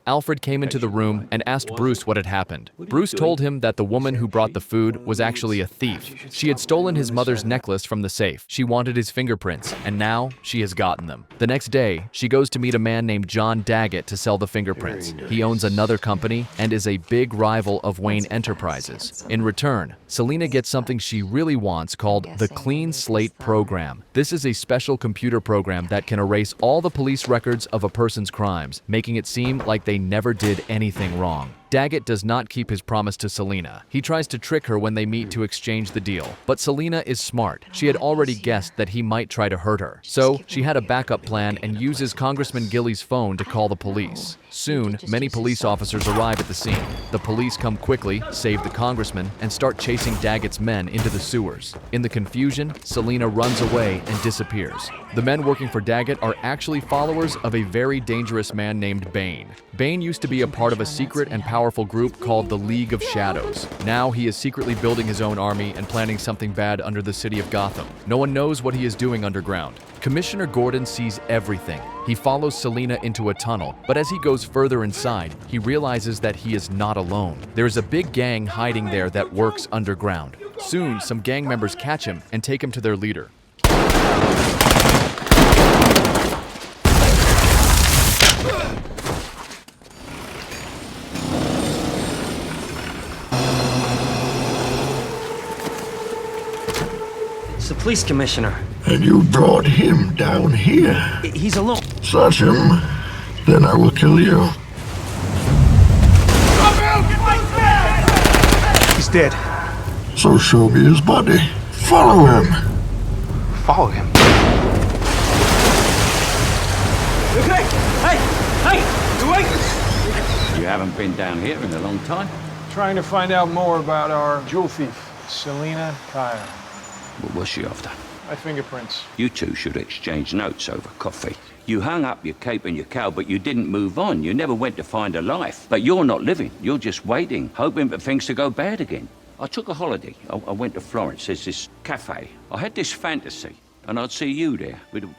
Alfred came into the room and asked Bruce what had happened. Bruce told him that the woman who brought the food was actually a thief. She had stolen his mother's necklace from the safe. She wanted his fingerprints, and now she has gotten them. The next day, she goes to meet a man named John Daggett to sell the fingerprints. He owns another company and is a big rival of Wayne Enterprises. In return, Selina gets something she really wants called the Clean Slate Program. This is a special computer program that can erase all the police records of a person's crimes, making it seem like they never did anything wrong. Daggett does not keep his promise to Selina. He tries to trick her when they meet to exchange the deal. But Selina is smart. She had already guessed that he might try to hurt her. So, she had a backup plan and uses Congressman Gilly's phone to call the police. Soon, many police officers arrive at the scene. The police come quickly, save the congressman, and start chasing Daggett's men into the sewers. In the confusion, Selina runs away and disappears. The men working for Daggett are actually followers of a very dangerous man named Bane. Bane used to be a part of a secret and powerful powerful group called the League of Shadows. Now he is secretly building his own army and planning something bad under the city of Gotham. No one knows what he is doing underground. Commissioner Gordon sees everything. He follows Selina into a tunnel, but as he goes further inside, he realizes that he is not alone. There is a big gang hiding there that works underground. Soon, some gang members catch him and take him to their leader. It's the police commissioner. And you brought him down here. He's alone. Search him, then I will kill you. He's dead. So show me his body. Follow him. Follow him. Okay. Hey! You wait! You haven't been down here in a long time. Trying to find out more about our jewel thief, Selina Kyle. What was she after? My fingerprints. You two should exchange notes over coffee. You hung up your cape and your cowl, but you didn't move on. You never went to find a life. But you're not living. You're just waiting, hoping for things to go bad again. I took a holiday. I went to Florence. There's this cafe. I had this fantasy, and I'd see you there with a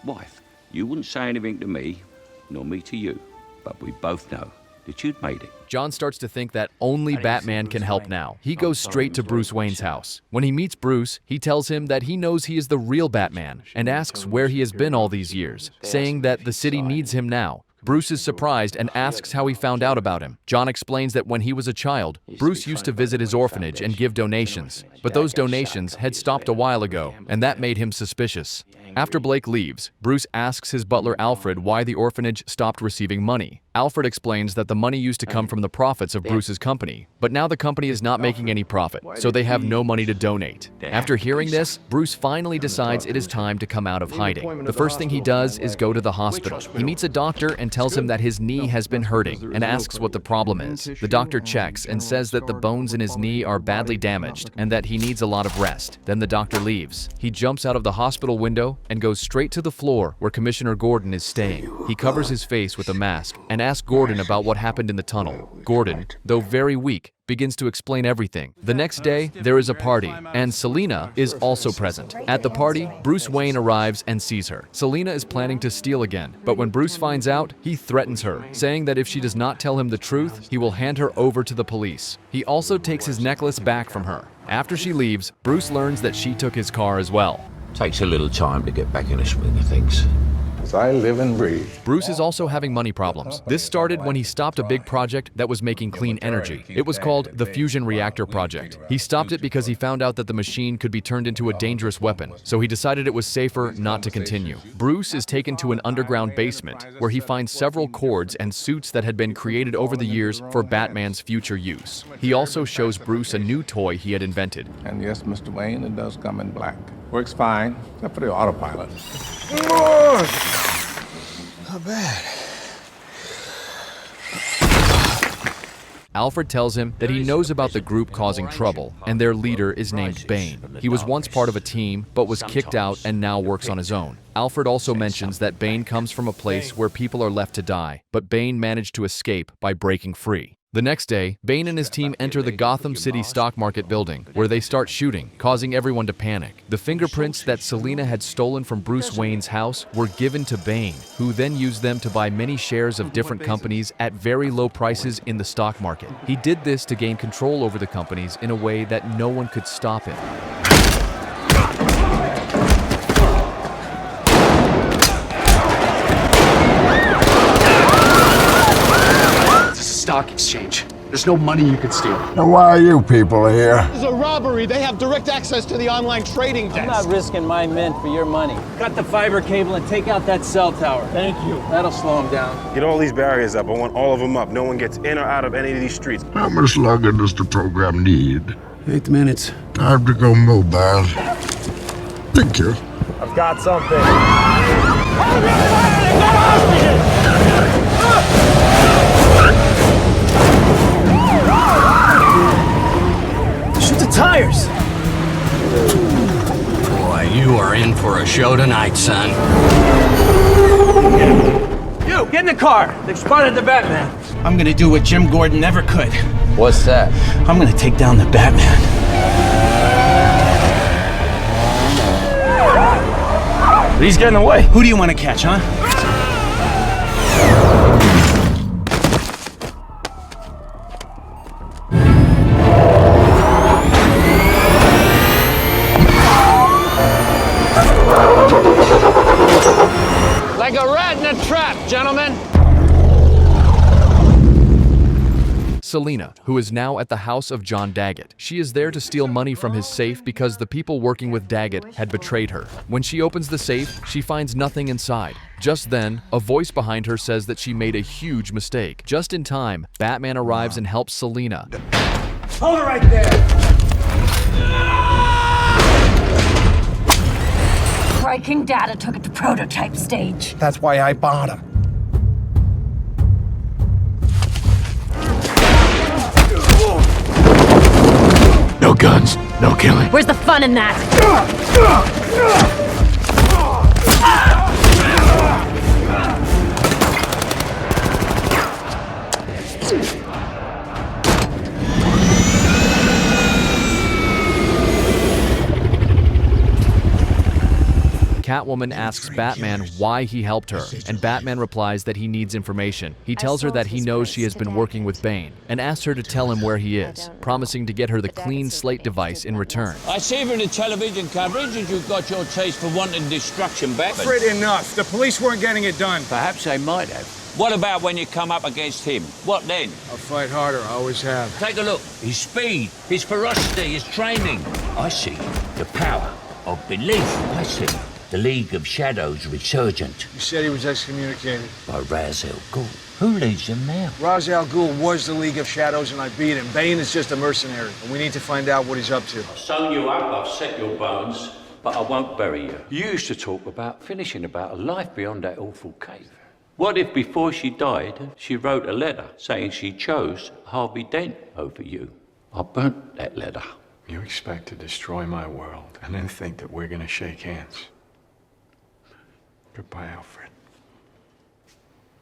wife. You wouldn't say anything to me, nor me to you, but we both know that you'd made it. John starts to think that only Batman can help now. He goes straight to Bruce Wayne's house. When he meets Bruce, he tells him that he knows he is the real Batman and asks where he has been all these years, saying that the city needs him now. Bruce is surprised and asks how he found out about him. John explains that when he was a child, Bruce used to visit his orphanage and give donations, but those donations had stopped a while ago, and that made him suspicious. After Blake leaves, Bruce asks his butler Alfred why the orphanage stopped receiving money. Alfred explains that the money used to come from the profits of Bruce's company, but now the company is not making any profit, so they have no money to donate. After hearing this, Bruce finally decides it is time to come out of hiding. The first thing he does is go to the hospital. He meets a doctor and tells him that his knee has been hurting and asks what the problem is. The doctor checks and says that the bones in his knee are badly damaged and that he needs a lot of rest. Then the doctor leaves. He jumps out of the hospital window and goes straight to the floor where Commissioner Gordon is staying. He covers his face with a mask and asks Gordon about what happened in the tunnel. Gordon, though very weak, begins to explain everything. The next day, there is a party, and Selina is also present. At the party, Bruce Wayne arrives and sees her. Selina is planning to steal again, but when Bruce finds out, he threatens her, saying that if she does not tell him the truth, he will hand her over to the police. He also takes his necklace back from her. After she leaves, Bruce learns that she took his car as well. Takes a little time to get back in the swing of things. I live and breathe. Bruce is also having money problems. This started when he stopped a big project that was making clean energy. It was called the Fusion Reactor Project. He stopped it because he found out that the machine could be turned into a dangerous weapon, so he decided it was safer not to continue. Bruce is taken to an underground basement where he finds several cords and suits that had been created over the years for Batman's future use. He also shows Bruce a new toy he had invented. And yes, Mr. Wayne, it does come in black. Works fine, except for the autopilot. Not bad. Alfred tells him that he knows about the group causing trouble, and their leader is named Bane. He was once part of a team, but was kicked out and now works on his own. Alfred also mentions that Bane comes from a place where people are left to die, but Bane managed to escape by breaking free. The next day, Bane and his team enter the Gotham City stock market building, where they start shooting, causing everyone to panic. The fingerprints that Selina had stolen from Bruce Wayne's house were given to Bane, who then used them to buy many shares of different companies at very low prices in the stock market. He did this to gain control over the companies in a way that no one could stop him. Stock exchange. There's no money you can steal. Now why are you people here? This is a robbery. They have direct access to the online trading desk. I'm not risking my mint for your money. Cut the fiber cable and take out that cell tower. Thank you. That'll slow them down. Get all these barriers up. I want all of them up. No one gets in or out of any of these streets. How much longer does the program need? 8 minutes. Time to go mobile. Thank you. I've got something. Shoot the tires! Boy, you are in for a show tonight, son. You, get in the car! They've spotted the Batman. I'm gonna do what Jim Gordon never could. What's that? I'm gonna take down the Batman. He's getting away. Who do you want to catch, huh? Like a rat in a trap, gentlemen. Selina, who is now at the house of John Daggett. She is there to steal money from his safe because the people working with Daggett had betrayed her. When she opens the safe, she finds nothing inside. Just then, a voice behind her says that she made a huge mistake. Just in time, Batman arrives and helps Selina. Hold her right there! Cry King Data took it to prototype stage. That's why I bought him. No guns, no killing. Where's the fun in that? Catwoman asks Batman why he helped her, and Batman replies that he needs information. He tells her that he knows she has been working with Bane, and asks her to tell him where he is, promising to get her the clean slate device in return. I see from the television coverage that you've got your taste for wanting destruction back. Afraid enough. The police weren't getting it done. Perhaps they might have. What about when you come up against him? What then? I'll fight harder, I always have. Take a look. His speed, his ferocity, his training. I see the power of belief. I see the League of Shadows resurgent. You said he was excommunicated. By Ra's al Ghul. Who leads them now? Ra's al Ghul was the League of Shadows and I beat him. Bane is just a mercenary, and we need to find out what he's up to. I've sewn you up, I've set your bones, but I won't bury you. You used to talk about finishing about a life beyond that awful cave. What if before she died, she wrote a letter saying she chose Harvey Dent over you? I burnt that letter. You expect to destroy my world and then think that we're gonna shake hands. Goodbye, Alfred.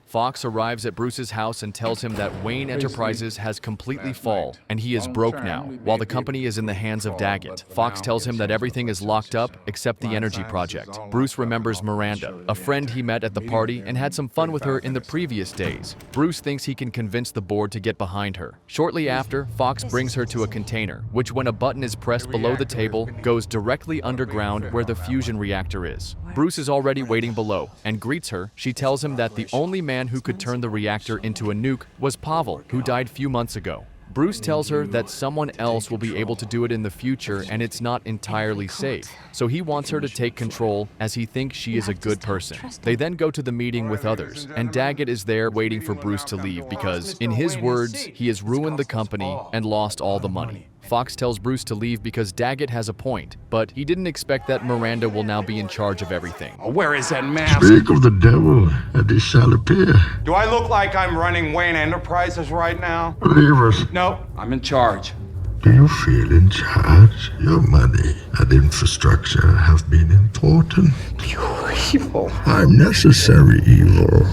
Fox arrives at Bruce's house and tells him that Wayne Enterprises has completely fallen, and he is broke now, while the company is in the hands of Daggett. Fox tells him that everything is locked up except the energy project. Bruce remembers Miranda, a friend he met at the party and had some fun with her in the previous days. Bruce thinks he can convince the board to get behind her. Shortly after, Fox brings her to a container, which when a button is pressed below the table, goes directly underground where the fusion reactor is. Bruce is already waiting below and greets her. She tells him that the only man who could turn the reactor into a nuke was Pavel, who died few months ago. Bruce tells her that someone else will be able to do it in the future and it's not entirely safe. So he wants her to take control as he thinks she is a good person. They then go to the meeting with others, and Daggett is there waiting for Bruce to leave because, in his words, he has ruined the company and lost all the money. Fox tells Bruce to leave because Daggett has a point, but he didn't expect that Miranda will now be in charge of everything. Where is that mask? Speak of the devil, and he shall appear. Do I look like I'm running Wayne Enterprises right now? Leave us. No, I'm in charge. Do you feel in charge? Your money and infrastructure have been important. You're evil. I'm necessary evil.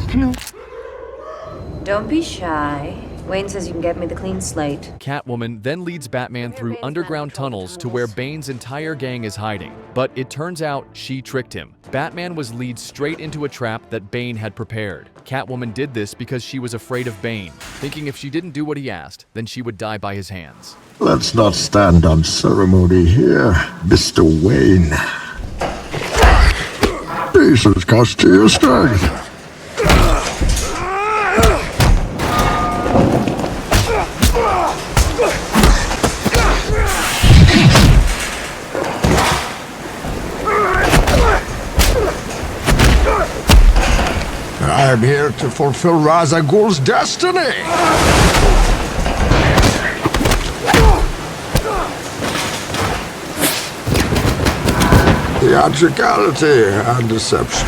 Don't be shy. Wayne says you can get me the clean slate. Catwoman then leads Batman through underground tunnels to where Bane's entire gang is hiding. But it turns out she tricked him. Batman was led straight into a trap that Bane had prepared. Catwoman did this because she was afraid of Bane, thinking if she didn't do what he asked, then she would die by his hands. Let's not stand on ceremony here, Mr. Wayne. Pieces cost to your strength. I'm here to fulfill Ra's al Ghul's destiny! Theatricality and deception.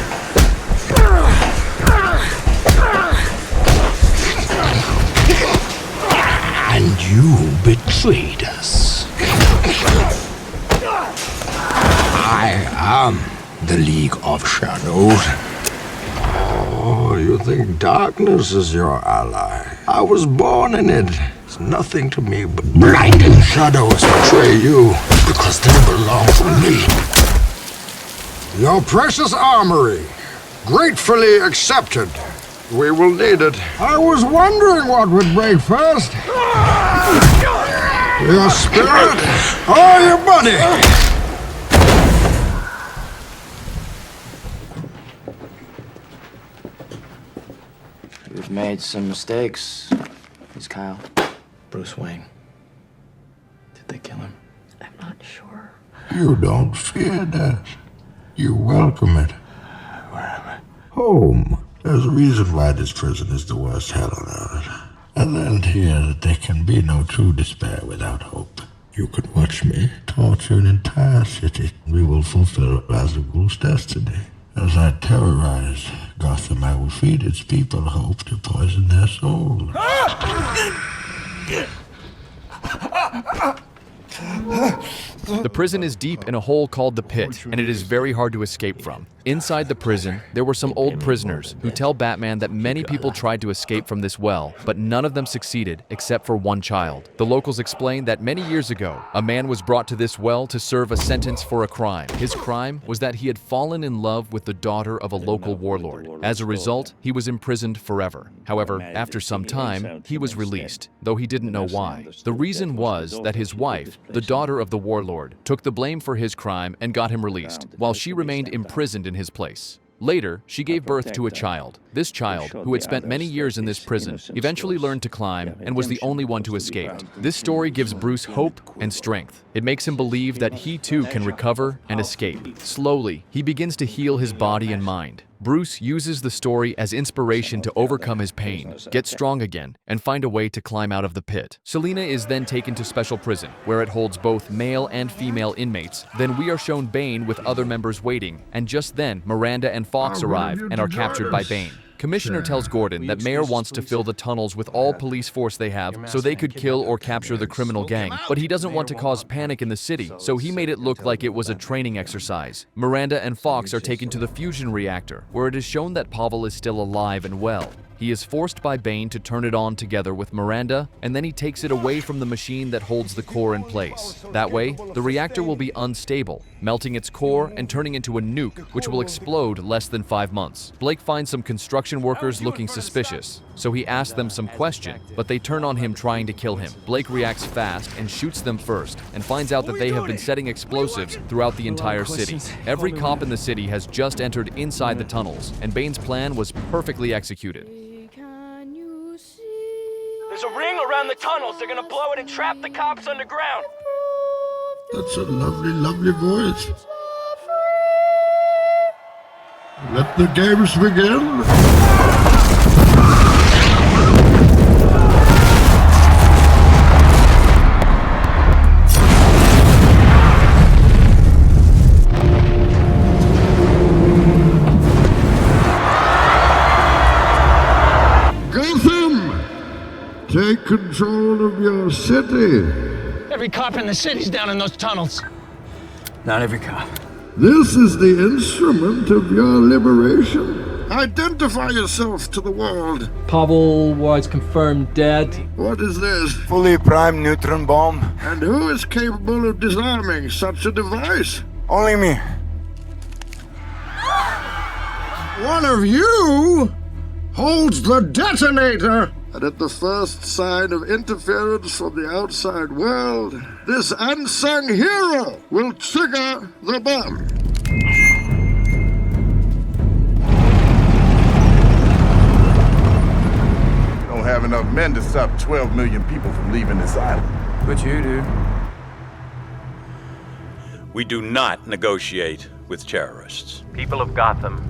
And you betrayed us. I am the League of Shadows. Oh, you think darkness is your ally? I was born in it. It's nothing to me but blinding shadows betray you because they belong to me. Your precious armory, gratefully accepted. We will need it. I was wondering what would break first. Your spirit or your body? We've made some mistakes. Who's Kyle? Bruce Wayne. Did they kill him? I'm not sure. You don't fear death. You welcome it. Where am I? Home. There's a reason why this prison is the worst hell on earth. I learned here that there can be no true despair without hope. You can watch me torture an entire city. We will fulfill Ra's al Ghul's destiny. As I terrorize Gotham, I will feed its people hope to poison their souls. The prison is deep in a hole called the Pit, and it is very hard to escape from. Inside the prison, there were some old prisoners who tell Batman that many people tried to escape from this well, but none of them succeeded except for one child. The locals explain that many years ago, a man was brought to this well to serve a sentence for a crime. His crime was that he had fallen in love with the daughter of a local warlord. As a result, he was imprisoned forever. However, after some time, he was released, though he didn't know why. The reason was that his wife, the daughter of the warlord, took the blame for his crime and got him released, while she remained imprisoned in his place. Later, she gave birth to a child. This child, who had spent many years in this prison, eventually learned to climb and was the only one to escape. This story gives Bruce hope and strength. It makes him believe that he too can recover and escape. Slowly, he begins to heal his body and mind. Bruce uses the story as inspiration to overcome his pain, get strong again, and find a way to climb out of the pit. Selina is then taken to special prison, where it holds both male and female inmates. Then we are shown Bane with other members waiting, and just then Miranda and Fox arrive and are captured by Bane. Commissioner tells Gordon that Mayor wants to fill the tunnels with all police force they have so they could kill or capture the criminal gang, but he doesn't want to cause panic in the city, so he made it look like it was a training exercise. Miranda and Fox are taken to the fusion reactor, where it is shown that Pavel is still alive and well. He is forced by Bane to turn it on together with Miranda, and then he takes it away from the machine that holds the core in place. That way, the reactor will be unstable, melting its core and turning into a nuke, which will explode less than 5 months. Blake finds some construction workers looking suspicious, so he asks them some question, but they turn on him trying to kill him. Blake reacts fast and shoots them first, and finds out that they have been setting explosives throughout the entire city. Every cop in the city has just entered inside the tunnels, and Bane's plan was perfectly executed. There's a ring around the tunnels. They're gonna blow it and trap the cops underground. That's a lovely, lovely voice. Let the games begin. Take control of your city. Every cop in the city's down in those tunnels. Not every cop. This is the instrument of your liberation. Identify yourself to the world. Pavel was confirmed dead. What is this? Fully primed neutron bomb. And who is capable of disarming such a device? Only me. One of you holds the detonator. And at the first sign of interference from the outside world, this unsung hero will trigger the bomb. We don't have enough men to stop 12 million people from leaving this island. But you do. We do not negotiate with terrorists. People of Gotham,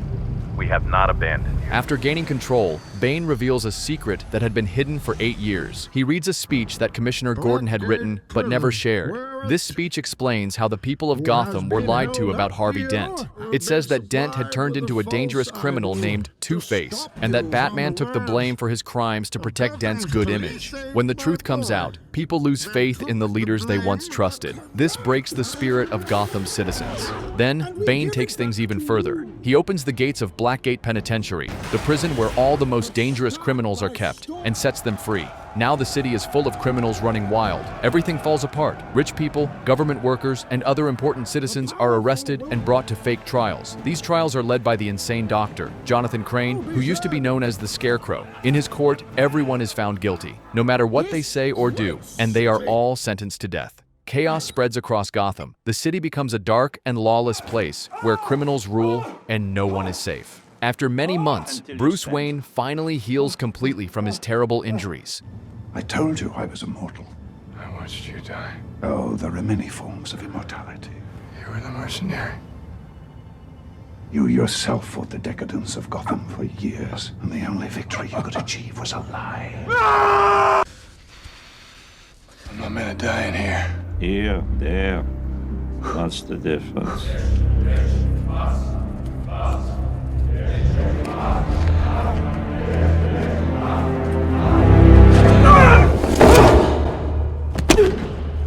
we have not abandoned you. After gaining control, Bane reveals a secret that had been hidden for 8 years. He reads a speech that Commissioner Gordon had written but never shared. This speech explains how the people of Gotham were lied to about Harvey Dent. It says that Dent had turned into a dangerous criminal named Two-Face, and that Batman took the blame for his crimes to protect Dent's good image. When the truth comes out, people lose faith in the leaders they once trusted. This breaks the spirit of Gotham's citizens. Then, Bane takes things even further. He opens the gates of Blackgate Penitentiary, the prison where all the most dangerous criminals are kept, and sets them free. Now the city is full of criminals running wild. Everything falls apart. Rich people, government workers, and other important citizens are arrested and brought to fake trials. These trials are led by the insane doctor, Jonathan Crane, who used to be known as the Scarecrow. In his court, everyone is found guilty, no matter what they say or do, and they are all sentenced to death. Chaos spreads across Gotham. The city becomes a dark and lawless place where criminals rule and no one is safe. After many months, Bruce Wayne finally heals completely from his terrible injuries. I told you I was immortal. I watched you die. Oh, there are many forms of immortality. You were the mercenary. You yourself fought the decadence of Gotham for years, and the only victory you could achieve was a lie. I'm not meant to die in here. Here, there. What's the difference?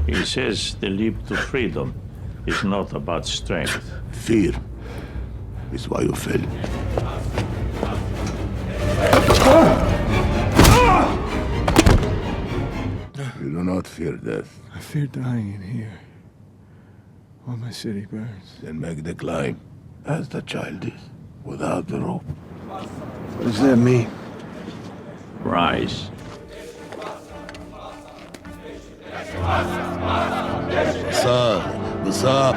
He says the leap to freedom is not about strength. Fear is why you fail. You do not fear death. I fear dying in here, while my city burns. Then make the climb, as the child did, without the rope. What does that mean? Rise. What's up? What's up?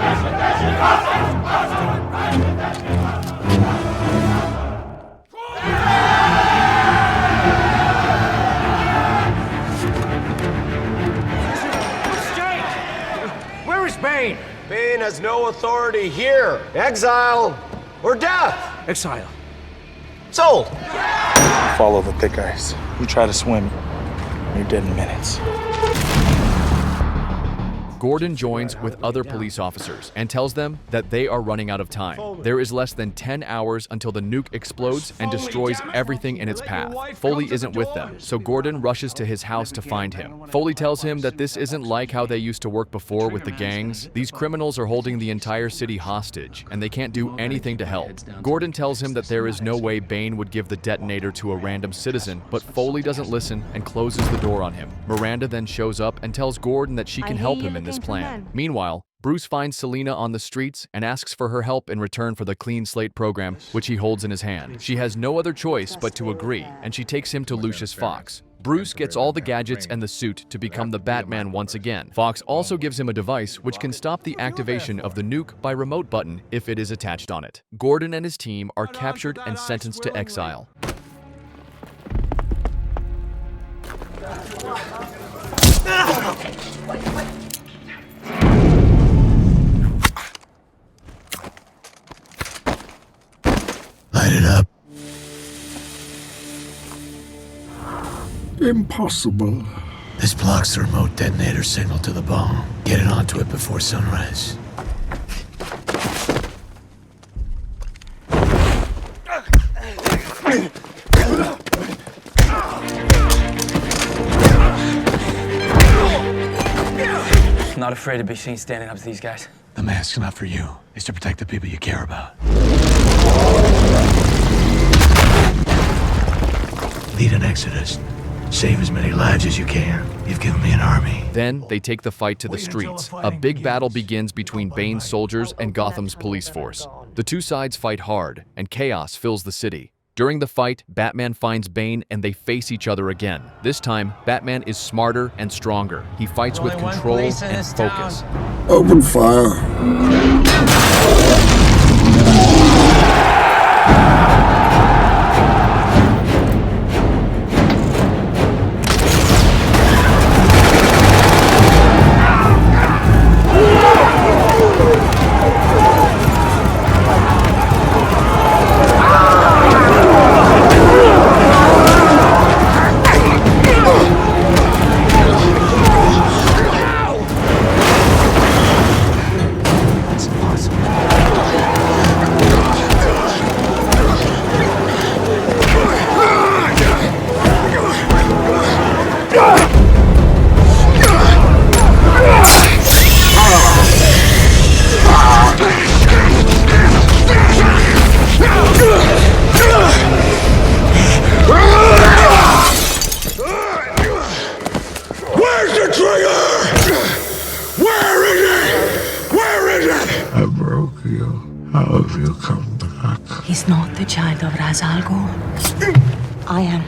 Where is Bane? Bane has no authority here. Exile or death. Exile. Sold. Follow the thick ice. You try to swim, you're dead in minutes. Gordon joins with other police officers and tells them that they are running out of time. There is less than 10 hours until the nuke explodes and destroys everything in its path. Foley isn't with them, so Gordon rushes to his house to find him. Foley tells him that this isn't like how they used to work before with the gangs. These criminals are holding the entire city hostage, and they can't do anything to help. Gordon tells him that there is no way Bane would give the detonator to a random citizen, but Foley doesn't listen and closes the door on him. Miranda then shows up and tells Gordon that she can help him in this plan. Meanwhile, Bruce finds Selina on the streets and asks for her help in return for the Clean Slate program, which he holds in his hand. She has no other choice but to agree, and she takes him to Lucius Fox. Bruce gets all the gadgets and the suit to become the Batman once again. Fox also gives him a device which can stop the activation of the nuke by remote button if it is attached on it. Gordon and his team are captured and sentenced to exile. Light it up. Impossible. This blocks the remote detonator signal to the bomb. Get it onto it before sunrise. Not afraid to be seen standing up to these guys. The mask's not for you. It's to protect the people you care about. Lead an exodus. Save as many lives as you can. You've given me an army. Then they take the fight to the streets. A big battle begins between Bane's soldiers and Gotham's police force. The two sides fight hard, and chaos fills the city. During the fight, Batman finds Bane and they face each other again. This time, Batman is smarter and stronger. He fights with control and focus. Open fire. you? How have you come back? He's not the child of Ra's al Ghul. I am.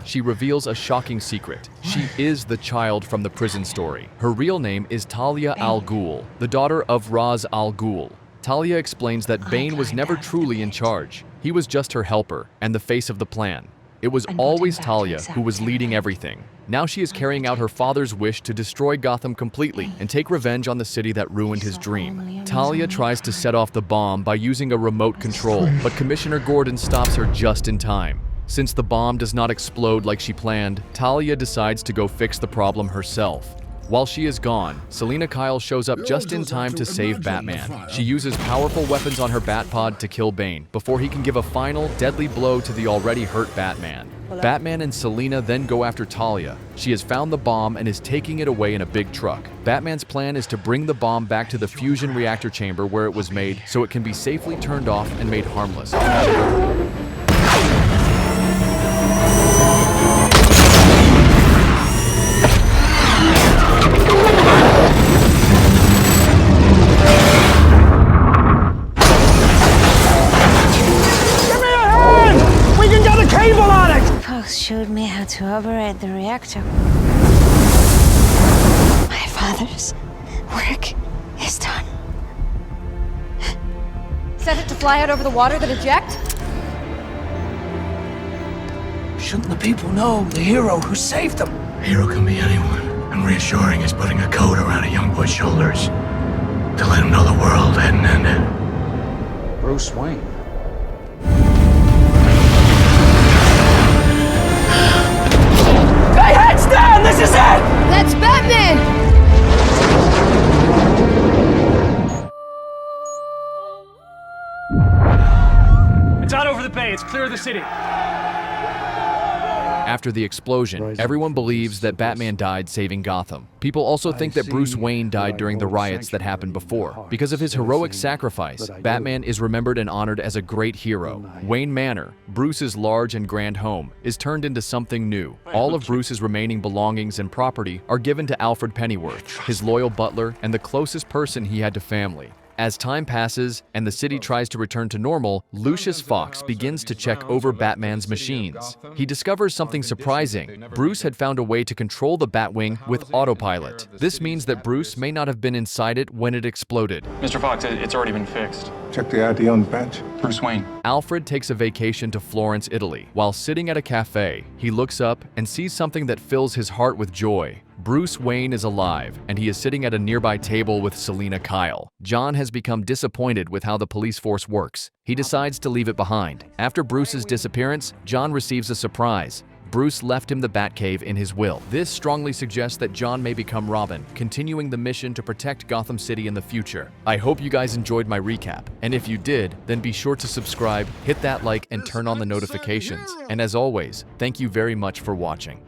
She reveals a shocking secret. She is the child from the prison story. Her real name is Talia al Ghul, the daughter of Ra's al Ghul. Talia explains that Bane was never truly in charge. He was just her helper and the face of the plan. It was always Talia who was leading everything. Now she is carrying out her father's wish to destroy Gotham completely and take revenge on the city that ruined his dream. Talia tries to set off the bomb by using a remote control, but Commissioner Gordon stops her just in time. Since the bomb does not explode like she planned, Talia decides to go fix the problem herself. While she is gone, Selina Kyle shows up just in time to save Batman. She uses powerful weapons on her Batpod to kill Bane, before he can give a final, deadly blow to the already hurt Batman. Batman and Selina then go after Talia. She has found the bomb and is taking it away in a big truck. Batman's plan is to bring the bomb back to the fusion reactor chamber where it was made so it can be safely turned off and made harmless. Showed me how to operate the reactor. My father's work is done. Set it to fly out over the water, then eject? Shouldn't the people know the hero who saved them? A hero can be anyone, and reassuring is putting a coat around a young boy's shoulders to let him know the world hadn't ended. Bruce Wayne. Hey, heads down! This is it! That's Batman! It's out over the bay. It's clear of the city. After the explosion, everyone believes that Batman died saving Gotham. People also think that Bruce Wayne died during the riots that happened before. Because of his heroic sacrifice, Batman is remembered and honored as a great hero. Wayne Manor, Bruce's large and grand home, is turned into something new. All of Bruce's remaining belongings and property are given to Alfred Pennyworth, his loyal butler and the closest person he had to family. As time passes and the city tries to return to normal, Lucius Fox begins to check over Batman's machines. He discovers something surprising. Bruce had found a way to control the Batwing with autopilot. This means that Bruce may not have been inside it when it exploded. Mr. Fox, it's already been fixed. Check the ID on the bench. Bruce Wayne. Alfred takes a vacation to Florence, Italy. While sitting at a cafe, he looks up and sees something that fills his heart with joy. Bruce Wayne is alive, and he is sitting at a nearby table with Selina Kyle. John has become disappointed with how the police force works. He decides to leave it behind. After Bruce's disappearance, John receives a surprise. Bruce left him the Batcave in his will. This strongly suggests that John may become Robin, continuing the mission to protect Gotham City in the future. I hope you guys enjoyed my recap, and if you did, then be sure to subscribe, hit that like, and turn on the notifications. And as always, thank you very much for watching.